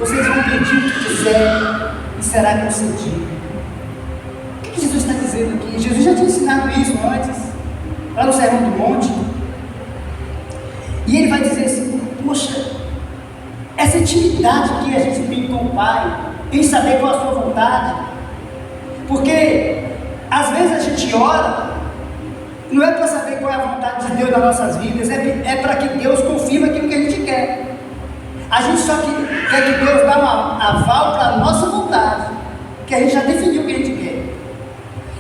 vocês vão pedir o que quiserem e será concedido. O que Jesus está dizendo aqui? Jesus já tinha ensinado isso antes, lá no Sermão do Monte. E ele vai dizer assim: poxa, essa intimidade que a gente tem com o Pai, em saber qual a sua vontade, porque às vezes a gente ora, não é para saber qual é a vontade de Deus nas nossas vidas, é para que Deus confirme aquilo que a gente quer. A gente só quer que Deus dê um aval para a nossa vontade, que a gente já definiu o que a gente quer.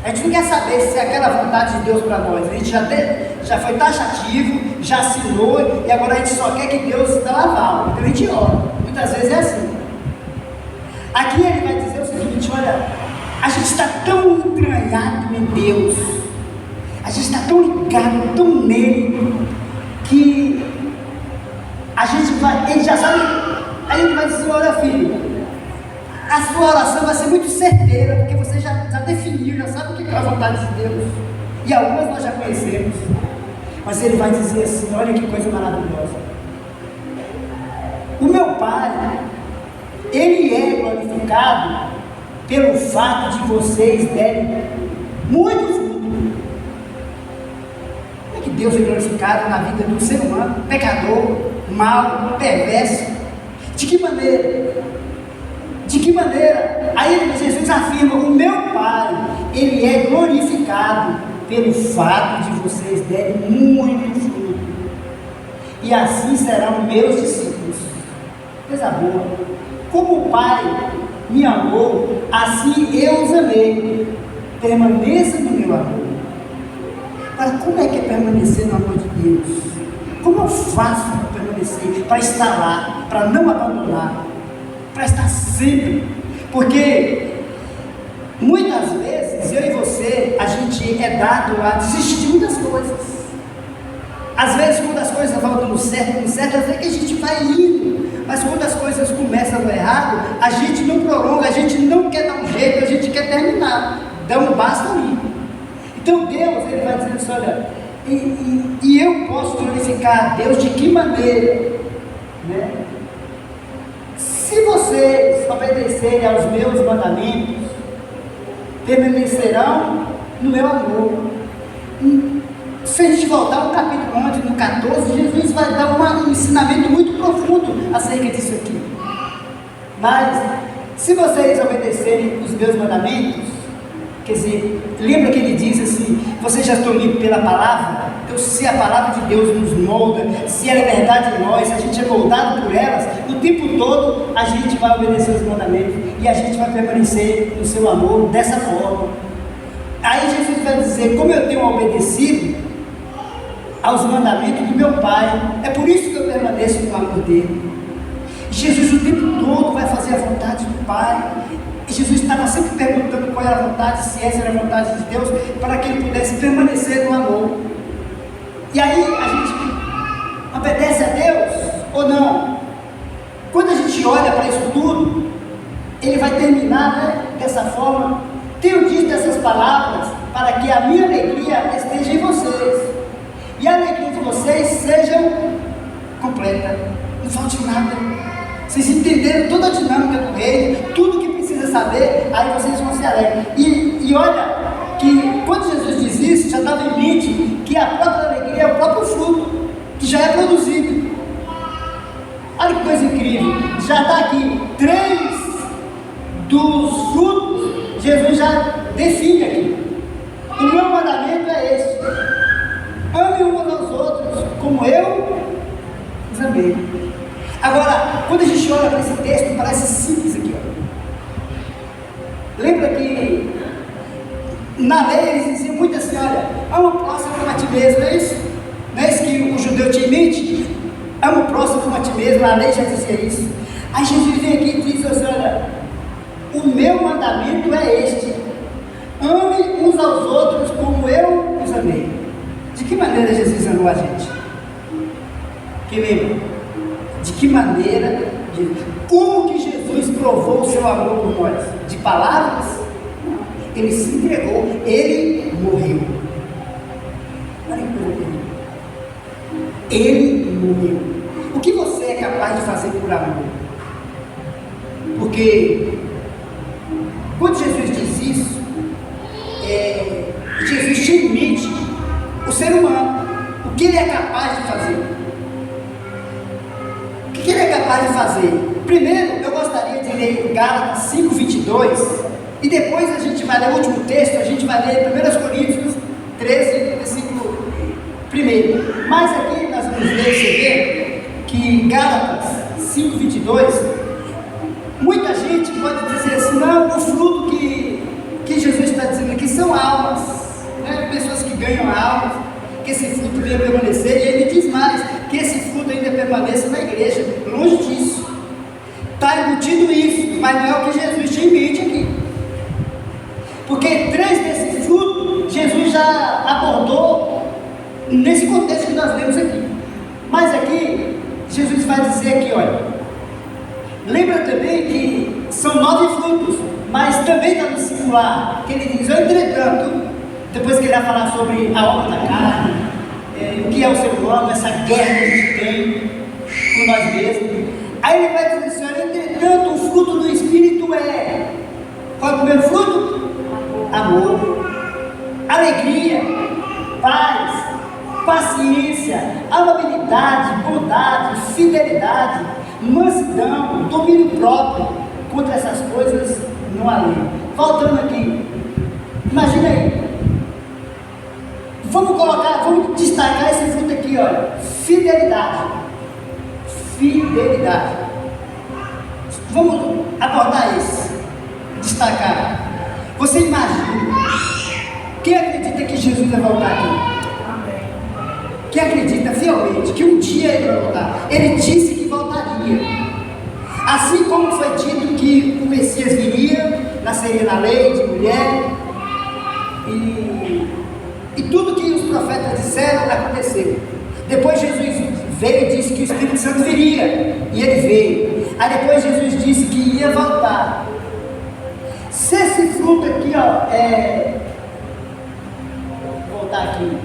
A gente não quer saber se é aquela vontade de Deus para nós. A gente já foi taxativo, já assinou, e agora a gente só quer que Deus dê um aval. Então a gente ora. Muitas vezes é assim. Aqui ele vai dizer o seguinte: olha, a gente está tão entranhado em Deus, a gente está tão ligado, tão nele, que a gente vai, ele já sabe. Aí ele vai dizer: olha, filho, a sua oração vai ser muito certeira, porque você já definiu, já sabe o que é a vontade de Deus, e algumas nós já conhecemos. Mas ele vai dizer assim: olha que coisa maravilhosa, o meu Pai, ele é glorificado pelo fato de vocês derem muito fruto. Como é que Deus é glorificado na vida do ser humano, pecador, mau, perverso? De que maneira? De que maneira? Aí Jesus afirma: o meu Pai, ele é glorificado pelo fato de vocês derem muito fruto. e assim serão meus discípulos. Coisa boa. Como o Pai me amou, assim eu os amei. Permaneça no meu amor. Agora, como é que é permanecer no amor de Deus? Como eu faço para permanecer, para estar lá, para não abandonar, para estar sempre? Porque muitas vezes eu e você, a gente é dado a desistir de muitas coisas. Às vezes, quando as coisas vão dando certo, às vezes que a gente vai indo, mas quando as coisas começam a dar errado, a gente não prolonga, a gente não quer dar um jeito, a gente quer terminar, dá um basta ali. Então Deus, Ele vai dizendo assim, olha, e eu posso glorificar a Deus de que maneira? Né? Se vocês obedecerem aos meus mandamentos, permanecerão no meu amor. Se a gente voltar ao capítulo 11, no 14, Jesus vai dar um ensinamento muito profundo acerca disso aqui. Mas, se vocês obedecerem os meus mandamentos, quer dizer, lembra que ele diz assim, vocês já estão limpos pela palavra? Então, se a palavra de Deus nos molda, se ela é verdade em nós, se a gente é moldado por elas, o tempo todo a gente vai obedecer os mandamentos e a gente vai permanecer no seu amor dessa forma. Aí Jesus vai dizer, como eu tenho obedecido aos mandamentos do meu Pai, é por isso que eu permaneço no amor dele. Jesus o tempo todo vai fazer a vontade do Pai. E Jesus estava sempre perguntando qual era a vontade, se essa era a vontade de Deus, para que ele pudesse permanecer no amor. E aí a gente obedece a Deus ou não? Quando a gente olha para isso tudo, ele vai terminar, né, dessa forma. Tenho dito essas palavras para que a minha alegria esteja em vocês e a alegria de vocês seja completa, não falte nada. Vocês entenderam toda a dinâmica do reino, tudo que precisa saber, aí vocês vão se alegrar. E olha que quando Jesus diz isso, já estava em mente que a própria alegria é o próprio fruto que já é produzido. Olha que coisa incrível, já está aqui 3 dos frutos, Jesus já define aqui. O meu mandamento é esse: ame uns aos outros como eu os amei. Agora, quando a gente olha para esse texto, parece simples aqui, ó. Lembra que na lei eles diziam muito assim, olha, ama o próximo como a ti mesmo, não é isso? Não é isso que o judeu tinha em mente? Ama o próximo como a ti mesmo, a lei já dizia isso. Aí Jesus vem aqui e diz assim, olha, o meu mandamento é este: ame uns aos outros como eu os amei. De que maneira Jesus amou a gente? Quem lembra? De que maneira? Como que Jesus provou o seu amor por nós? De palavras? Ele se entregou, ele morreu. Olha que coisa terrível. Ele morreu. O que você é capaz de fazer por amor? Porque quando Jesus diz isso, Jesus te limite o ser humano, o que ele é capaz de fazer. O que ele é capaz de fazer? Primeiro, eu gostaria de ler Gálatas 5:22, e depois a gente vai ler o último texto, a gente vai ler 1 Coríntios 13, versículo 1. Mas aqui nós vamos ler, você vê que Gálatas 5:22, muita gente pode dizer assim, não, o fruto que Jesus está dizendo aqui são almas, né? Pessoas que ganham almas, que esse fruto venha permanecer, e ele diz mais, que esse fruto ainda permaneça na igreja. Longe disso, está embutido isso, mas não é o que Jesus tinha em mente aqui, porque 3 desses frutos Jesus já abordou nesse contexto que nós lemos aqui. Mas aqui Jesus vai dizer aqui, olha, lembra também que são 9 frutos, mas também está no singular, que ele diz, entretanto, depois que ele vai falar sobre a obra da carne, o que é o ser humano, essa guerra que a gente tem com nós mesmos, aí ele vai dizer assim, olha, entretanto, o fruto do Espírito é, qual é o primeiro fruto? Amor, alegria, paz, paciência, amabilidade, bondade, fidelidade, mansidão, domínio próprio. Contra essas coisas não há lei. Voltando aqui, imagina aí, vamos destacar esse fruto aqui, olha, fidelidade. fidelidade. Vamos abordar isso, destacar. Você imagina, quem acredita que Jesus vai voltar aqui? Quem acredita fielmente que um dia ele vai voltar? Ele disse que voltaria. Assim como foi dito que o Messias viria, nasceria na lei de mulher, e tudo que os profetas disseram aconteceu. Depois Jesus veio e disse que o Espírito Santo viria, e ele veio. Aí depois Jesus disse que ia voltar. Se esse fruto aqui, vou voltar aqui.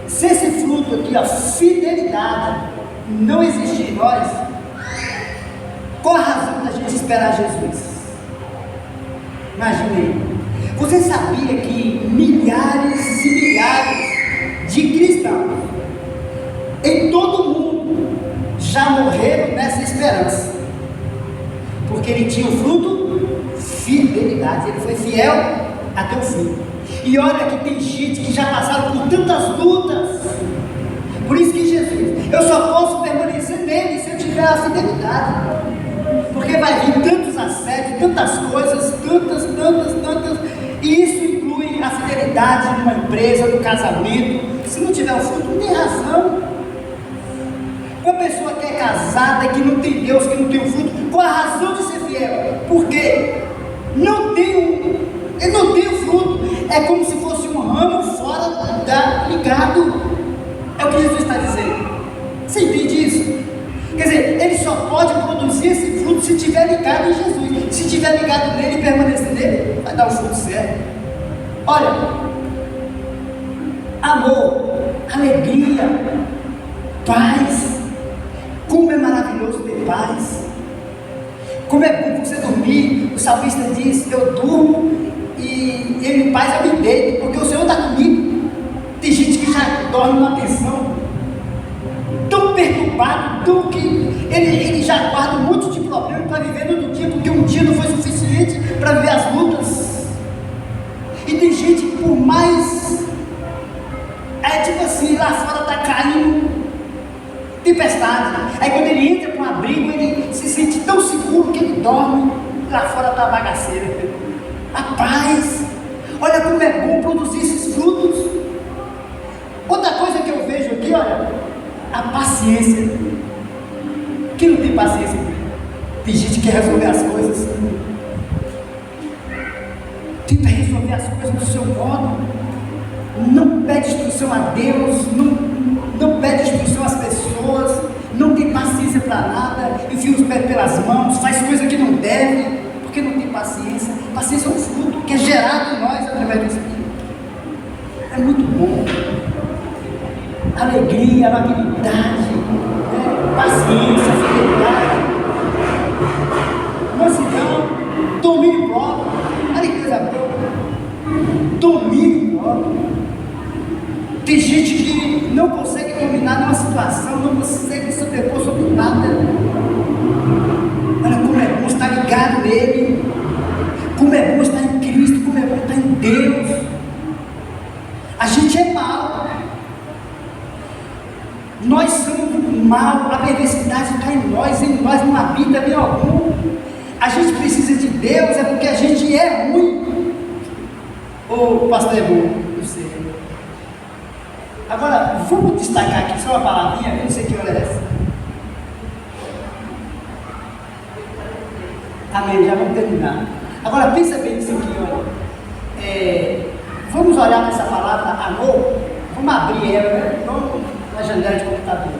Se esse fruto aqui, fidelidade, não existir em nós, qual a razão da gente esperar Jesus? Imagine, você sabia que milhares e milhares de cristãos em todo o mundo já morreram nessa esperança? Porque ele tinha o fruto fidelidade, ele foi fiel até o fim. E olha que tem gente que já passaram por tantas lutas. Por isso que Jesus, eu só posso permanecer nele se eu tiver a fidelidade. Porque vai vir tantos assédios, tantas coisas, tantas. E isso inclui a fidelidade numa empresa, no casamento. Se não tiver o fruto, não tem razão. Uma pessoa que é casada, que não tem Deus, que não tem o fruto, qual a razão de ser fiel? Porque não tem o fruto. É como se fosse um ramo fora da ligado. É o que Jesus está dizendo. Você entende isso? Quer dizer, ele só pode produzir esse fruto se estiver ligado em Jesus. Se estiver ligado nele e permanecer nele, vai dar o fruto certo. Olha, amor, alegria, paz. Como é maravilhoso ter paz. Como é bom você dormir. O salmista diz: eu durmo e ele em paz eu me deito, porque o Senhor está comigo. Tem gente que já dorme numa tensão tão perturbado, tão que ele já guarda um monte de problema para viver no outro dia, porque um dia não foi suficiente para viver as lutas. E tem gente que por mais tipo assim, lá fora está caindo tempestade, aí quando ele entra para um abrigo, ele se sente tão seguro que ele dorme, lá fora está a bagaceira. A paz, olha como é bom produzir esses frutos. Outra coisa que eu vejo aqui, olha, a paciência. Quem não tem paciência? Tem gente que quer resolver as coisas, tenta resolver as coisas do seu modo, não pede instrução a Deus, não pede instrução às pessoas, não tem paciência para nada, enfia os pés pelas mãos, faz coisa que não deve, porque não tem paciência. Paciência é um fruto que é gerado em nós através do Espírito. É muito bom. Alegria, amabilidade, paciência, fidelidade, mansidão, domínio próprio. Olha que coisa boa. Domínio próprio. Tem gente que não consegue dominar numa situação, não consegue sobrepor sobre nada. Olha como é bom estar ligado nele, como é bom estar em Cristo, como é bom estar em Deus. A gente é mau, nós somos mal, a perversidade está em nós não habita bem algum. A gente precisa de Deus, é porque a gente é ruim. O pastor é bom, não sei. Agora, vamos destacar aqui só uma palavrinha, eu não sei que hora é essa. Amém, já vamos terminar. Agora, pensa bem nisso aqui, olha. Vamos olhar para essa palavra amor, vamos abrir ela, né? Vamos na janela de computador.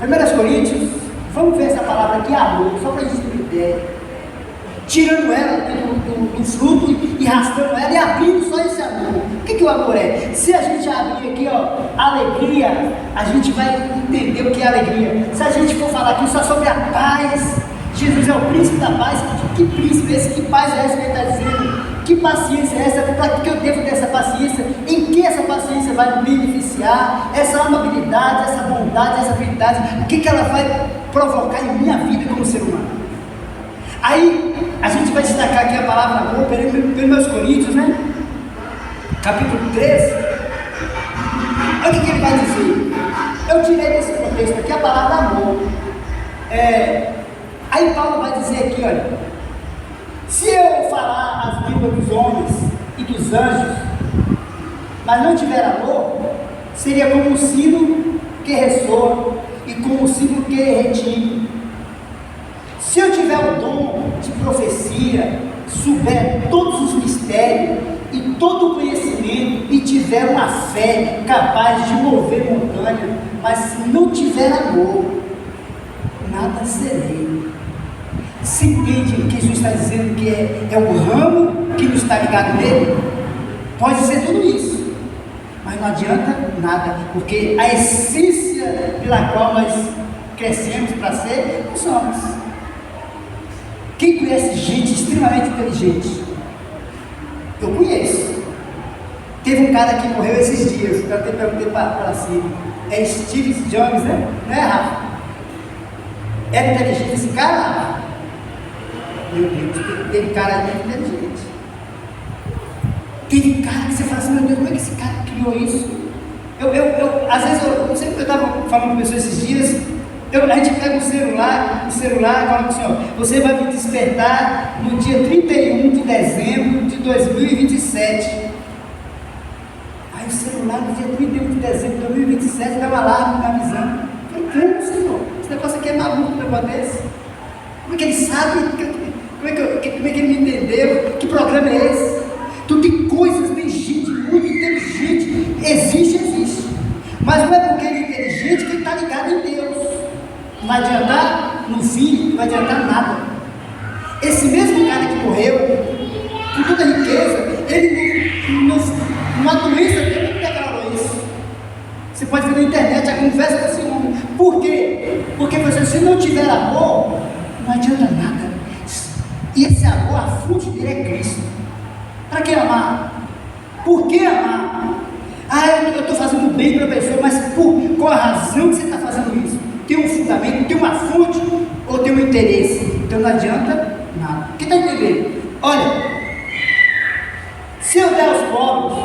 1 Coríntios, vamos ver essa palavra aqui, amor, só para a gente ter uma ideia. Tirando ela do fruto e arrastando ela e abrindo só esse amor. O que o amor é? Se a gente abrir aqui, alegria, a gente vai entender o que é alegria. Se a gente for falar aqui só sobre a paz, Jesus é o príncipe da paz. Que príncipe é esse? Que paz é essa que ele está dizendo? Que paciência é essa? Para que eu devo ter essa paciência? Em que essa paciência vai me beneficiar? Essa amabilidade, essa bondade, essa fidelidade, o que ela vai provocar em minha vida como ser humano? Aí, a gente vai destacar aqui a palavra amor, 1 Coríntios, né? Capítulo 13. Olha o que ele vai dizer. Eu tirei desse contexto aqui a palavra amor. Aí Paulo vai dizer aqui, olha, se eu falar as línguas dos homens e dos anjos, mas não tiver amor, seria como um sino que ressoa e como um sino que retine. Se eu tiver o dom de profecia, souber todos os mistérios e todo o conhecimento e tiver uma fé capaz de mover montanha, mas se não tiver amor, nada serei. Se entende o que Jesus está dizendo que é o ramo que não está ligado nele? Pode ser tudo isso, mas não adianta nada, porque a essência pela qual nós crescemos para ser, não somos. Quem conhece gente extremamente inteligente? Eu conheço. Teve um cara que morreu esses dias, eu até perguntei para Ciro. É Steve Jobs, né? Não é, Rafa? Era inteligente esse cara? Meu Deus, teve cara aí inteligente. Teve cara que você fala assim, meu Deus, como é que esse cara criou isso? Às vezes, eu não sei porque eu estava falando com pessoas esses dias, a gente pega o celular e fala assim, ó, você vai me despertar no dia 31 de dezembro de 2027. Aí o celular no dia 31 de dezembro de 2027 dá um alarme me avisando. Eu falei, como, Senhor? Esse negócio aqui é maluco, não acontece? Como é que ele sabe? Como é que ele me entendeu? Que programa é esse? Então tem coisas, tem gente muito inteligente, existe. Mas não é porque ele é inteligente que ele está ligado em Deus. Não vai adiantar no fim, não vai adiantar nada. Esse mesmo cara que morreu, com toda a riqueza, ele numa doença dele não declarou isso. Você pode ver na internet a conversa desse homem. Por quê? Porque você, se não tiver amor, não adianta nada. E esse amor, a fonte dele é Cristo. Para que amar? Por que amar? Eu estou fazendo bem para a pessoa, mas por qual a razão que você está fazendo isso? Tem um fundamento, tem uma fonte ou tem um interesse? Então não adianta nada. Quem está entendendo? Olha, se eu der aos pobres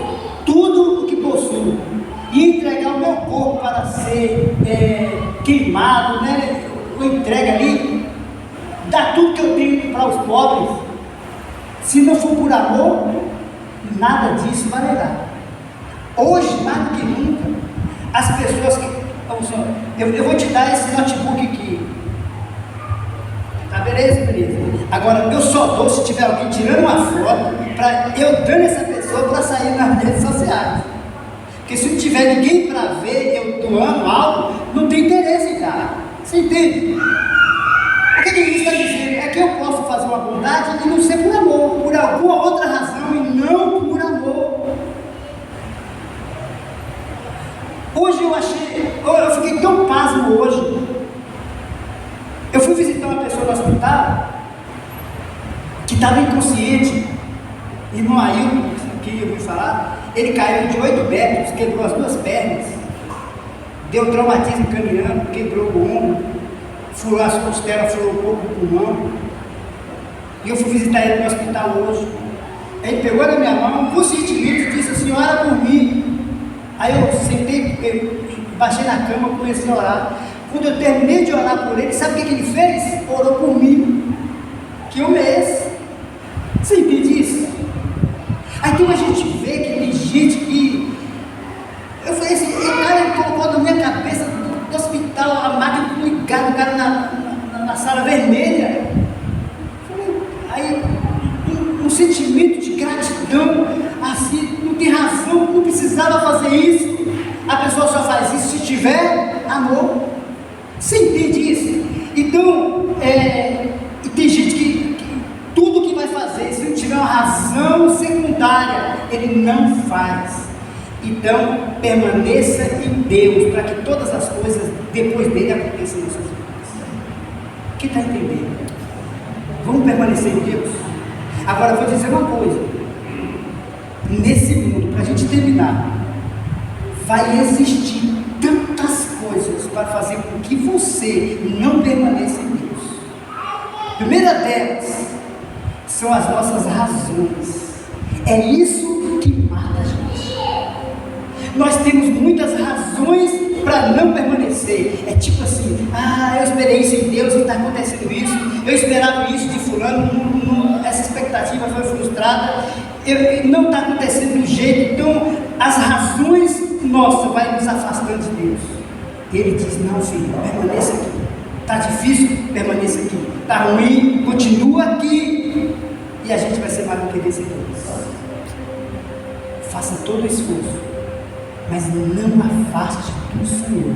tudo o que possuo e entregar o meu corpo para ser queimado, né? Ou entrega ali, dar tudo que eu tenho para os pobres, se não for por amor, nada disso valerá. Hoje, mais do que nunca, as pessoas que... Eu vou te dar esse notebook aqui. Tá, beleza? Agora, eu só dou se tiver alguém tirando uma foto, para eu dando essa pessoa para sair nas redes sociais. Porque se não tiver ninguém para ver eu doando algo, não tem interesse em dar. Você entende? O que Jesus está dizendo? É que eu posso fazer uma bondade e não ser por amor, por alguma outra razão e não por amor. Hoje eu fiquei tão pasmo hoje. Eu fui visitar uma pessoa no hospital que estava inconsciente. Irmão Ailton, que eu ouvi falar, ele caiu de 8 metros, quebrou as 2 pernas, deu traumatismo craniano, quebrou o ombro, furou as costelas, furou um pouco o pulmão. E eu fui visitar ele no hospital hoje. Ele pegou na minha mão, conscientemente, e disse assim, ora por mim. Aí eu sentei, baixei na cama, comecei a orar. Quando eu terminei de orar por ele, sabe o que ele fez? Orou por mim. Que homem é esse? Você entende isso? Aí então a gente vê que tem gente que... Eu falei assim, o cara colocou na minha cabeça do hospital, a máquina ligada, o cara na sala vermelha. Aí um sentimento de gratidão, assim, não tem razão, não precisava fazer isso. A pessoa só faz isso se tiver amor. Você entende isso? Então, e tem gente que tudo que vai fazer, se não tiver uma razão secundária, ele não faz. Então, permaneça em Deus, para que todas as coisas depois dele aconteçam nas suas vidas. Quem está entendendo? Vamos permanecer em Deus? Agora, eu vou dizer uma coisa. Nesse mundo, para a gente terminar, vai existir tantas coisas para fazer com que você não permaneça em Deus. A primeira delas são as nossas razões. É isso que mata a gente. nós temos muitas razões para não permanecer. É tipo assim, eu esperei isso em Deus e está acontecendo isso, eu esperava isso de fulano, essa expectativa foi frustrada, não está acontecendo do jeito. Então as razões nossas vai nos afastando de Deus. Ele diz: não, filho, permaneça aqui. Está difícil? Permaneça aqui. Está ruim? Continua aqui. E a gente vai ser mais do que vencedores. Faça todo o esforço, mas não afaste do Senhor.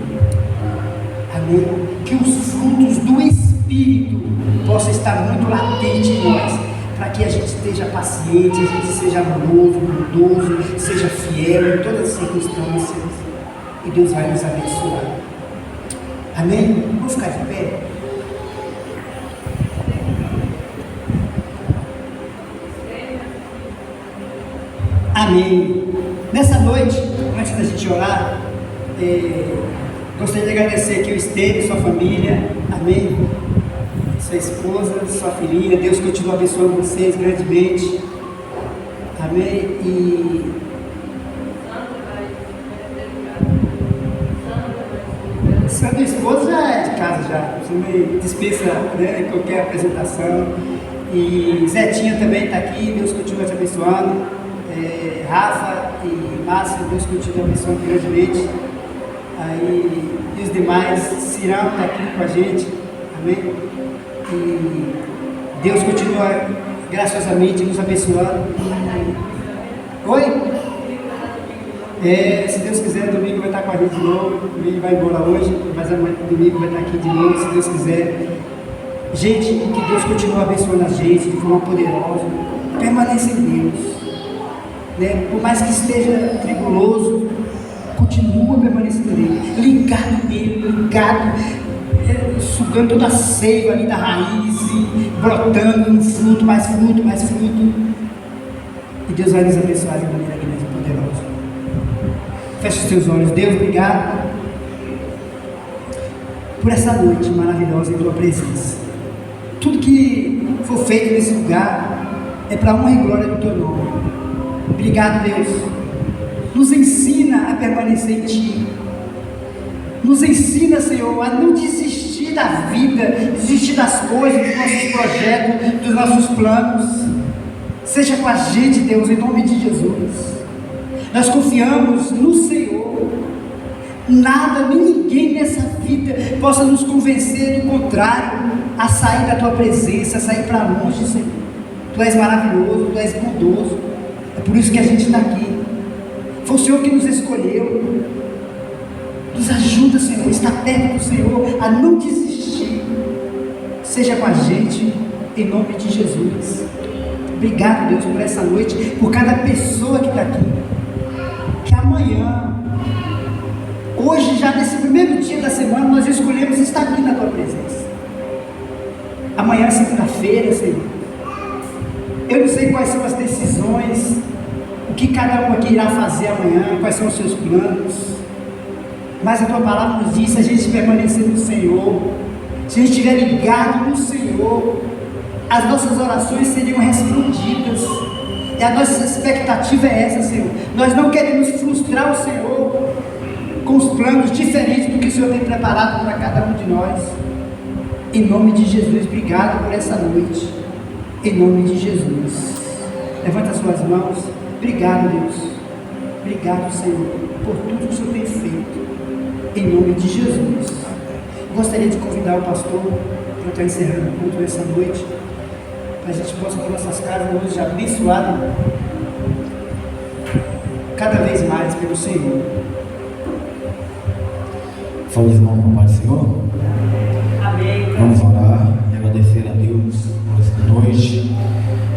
Amém? Que os frutos do Espírito possam estar muito latentes em nós, para que a gente esteja paciente, a gente seja amoroso, bondoso, seja fiel em todas as circunstâncias, e Deus vai nos abençoar. Amém? Vamos ficar de pé? Amém. Nessa noite, antes da gente orar, gostaria de agradecer aqui o Estênio, sua família, amém? Sua esposa, sua filhinha. Deus continua abençoando vocês grandemente, amém? E Sandra, esposa, já é de casa já, você me dispensa, né, qualquer apresentação. E Zetinha também está aqui, Deus continua te abençoando. Rafa e Márcio, Deus continua abençoando grandemente. Aí, e os demais, Cirão está aqui com a gente, amém? E Deus continua graciosamente nos abençoando. Oi? Se Deus quiser, domingo vai estar com a gente de novo. Ele vai embora hoje, mas amanhã, domingo vai estar aqui de novo, se Deus quiser. Gente, que Deus continue abençoando a gente de forma poderosa. Permaneça em Deus. Né? Por mais que esteja tribuloso, continua permanecendo nele, ligado nele, sugando toda a seiva ali da raiz, brotando um fruto, mais fruto, mais fruto. E Deus vai nos abençoar de maneira grande e poderosa. Feche os teus olhos. Deus, obrigado por essa noite maravilhosa em tua presença. Tudo que for feito nesse lugar é para a honra e glória do teu nome. Obrigado, Deus. Nos ensina a permanecer em Ti. Nos ensina, Senhor, a não desistir da vida, desistir das coisas, dos nossos projetos, dos nossos planos. Seja com a gente, Deus, em nome de Jesus. Nós confiamos no Senhor. Nada, nem ninguém nessa vida possa nos convencer do contrário, a sair da Tua presença, a sair para longe, Senhor. Tu és maravilhoso, Tu és bondoso. É por isso que a gente está aqui. Foi o Senhor que nos escolheu. Nos ajuda, Senhor, está perto do Senhor, a não desistir. Seja com a gente, em nome de Jesus. Obrigado, Deus, por essa noite, por cada pessoa que está aqui. Que amanhã, hoje, já nesse primeiro dia da semana, nós escolhemos estar aqui na Tua presença. Amanhã é segunda-feira, Senhor. Eu não sei quais são as decisões, o que cada um aqui irá fazer amanhã, quais são os seus planos, mas a Tua palavra nos diz: se a gente permanecer no Senhor, se a gente estiver ligado no Senhor, as nossas orações seriam respondidas. E a nossa expectativa é essa, Senhor. Nós não queremos frustrar o Senhor com os planos diferentes do que o Senhor tem preparado para cada um de nós. Em nome de Jesus, obrigado por essa noite. Em nome de Jesus. Levanta as suas mãos. Obrigado, Deus. Obrigado, Senhor, por tudo que o Senhor tem feito. Em nome de Jesus. Eu gostaria de convidar o pastor para estar encerrando o culto essa noite, para a gente possa, por nossas casas, hoje abençoado cada vez mais pelo Senhor. Fala, irmão, com a paz do Senhor. Amém. Vamos orar e agradecer a Deus por esta noite,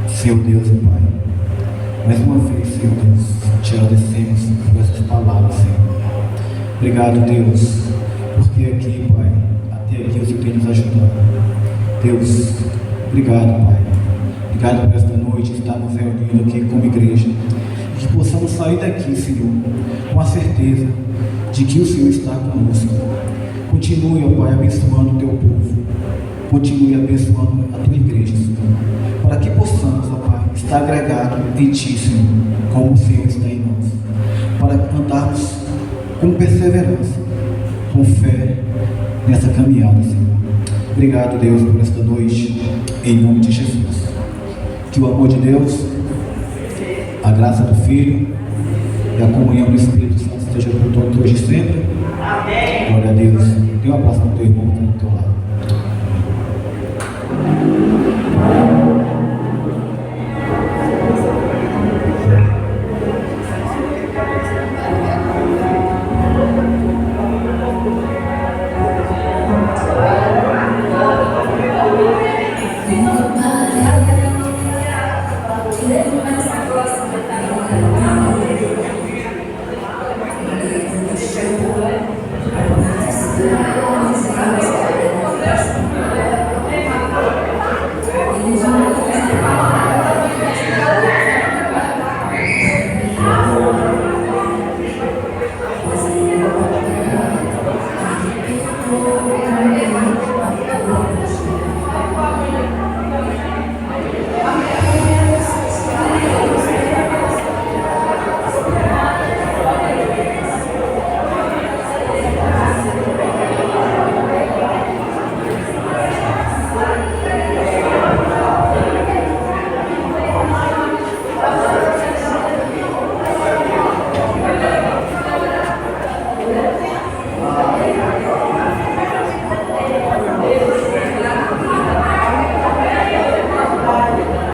Senhor Deus e Pai. Mais uma vez, Senhor Deus, te agradecemos por essas palavras, Senhor. Obrigado, Deus, porque aqui, Pai, até aqui o Senhor tem nos ajudado. Deus, obrigado, Pai. Obrigado por esta noite, estarmos reunidos aqui como igreja. E que possamos sair daqui, Senhor, com a certeza de que o Senhor está conosco. Continue, ó Pai, abençoando o Teu povo. Continue abençoando a Tua igreja, Senhor. Para que possamos, ó Pai, estar agregados em Ti, Senhor, como o Senhor está em nós. Para andarmos com perseverança, com fé nessa caminhada, Senhor. Obrigado, Deus, por esta noite, em nome de Jesus. Que o amor de Deus, a graça do Filho e a comunhão do Espírito Santo esteja com todos hoje e sempre. Amém. Glória a Deus. Dê um abraço no teu irmão que está do teu lado.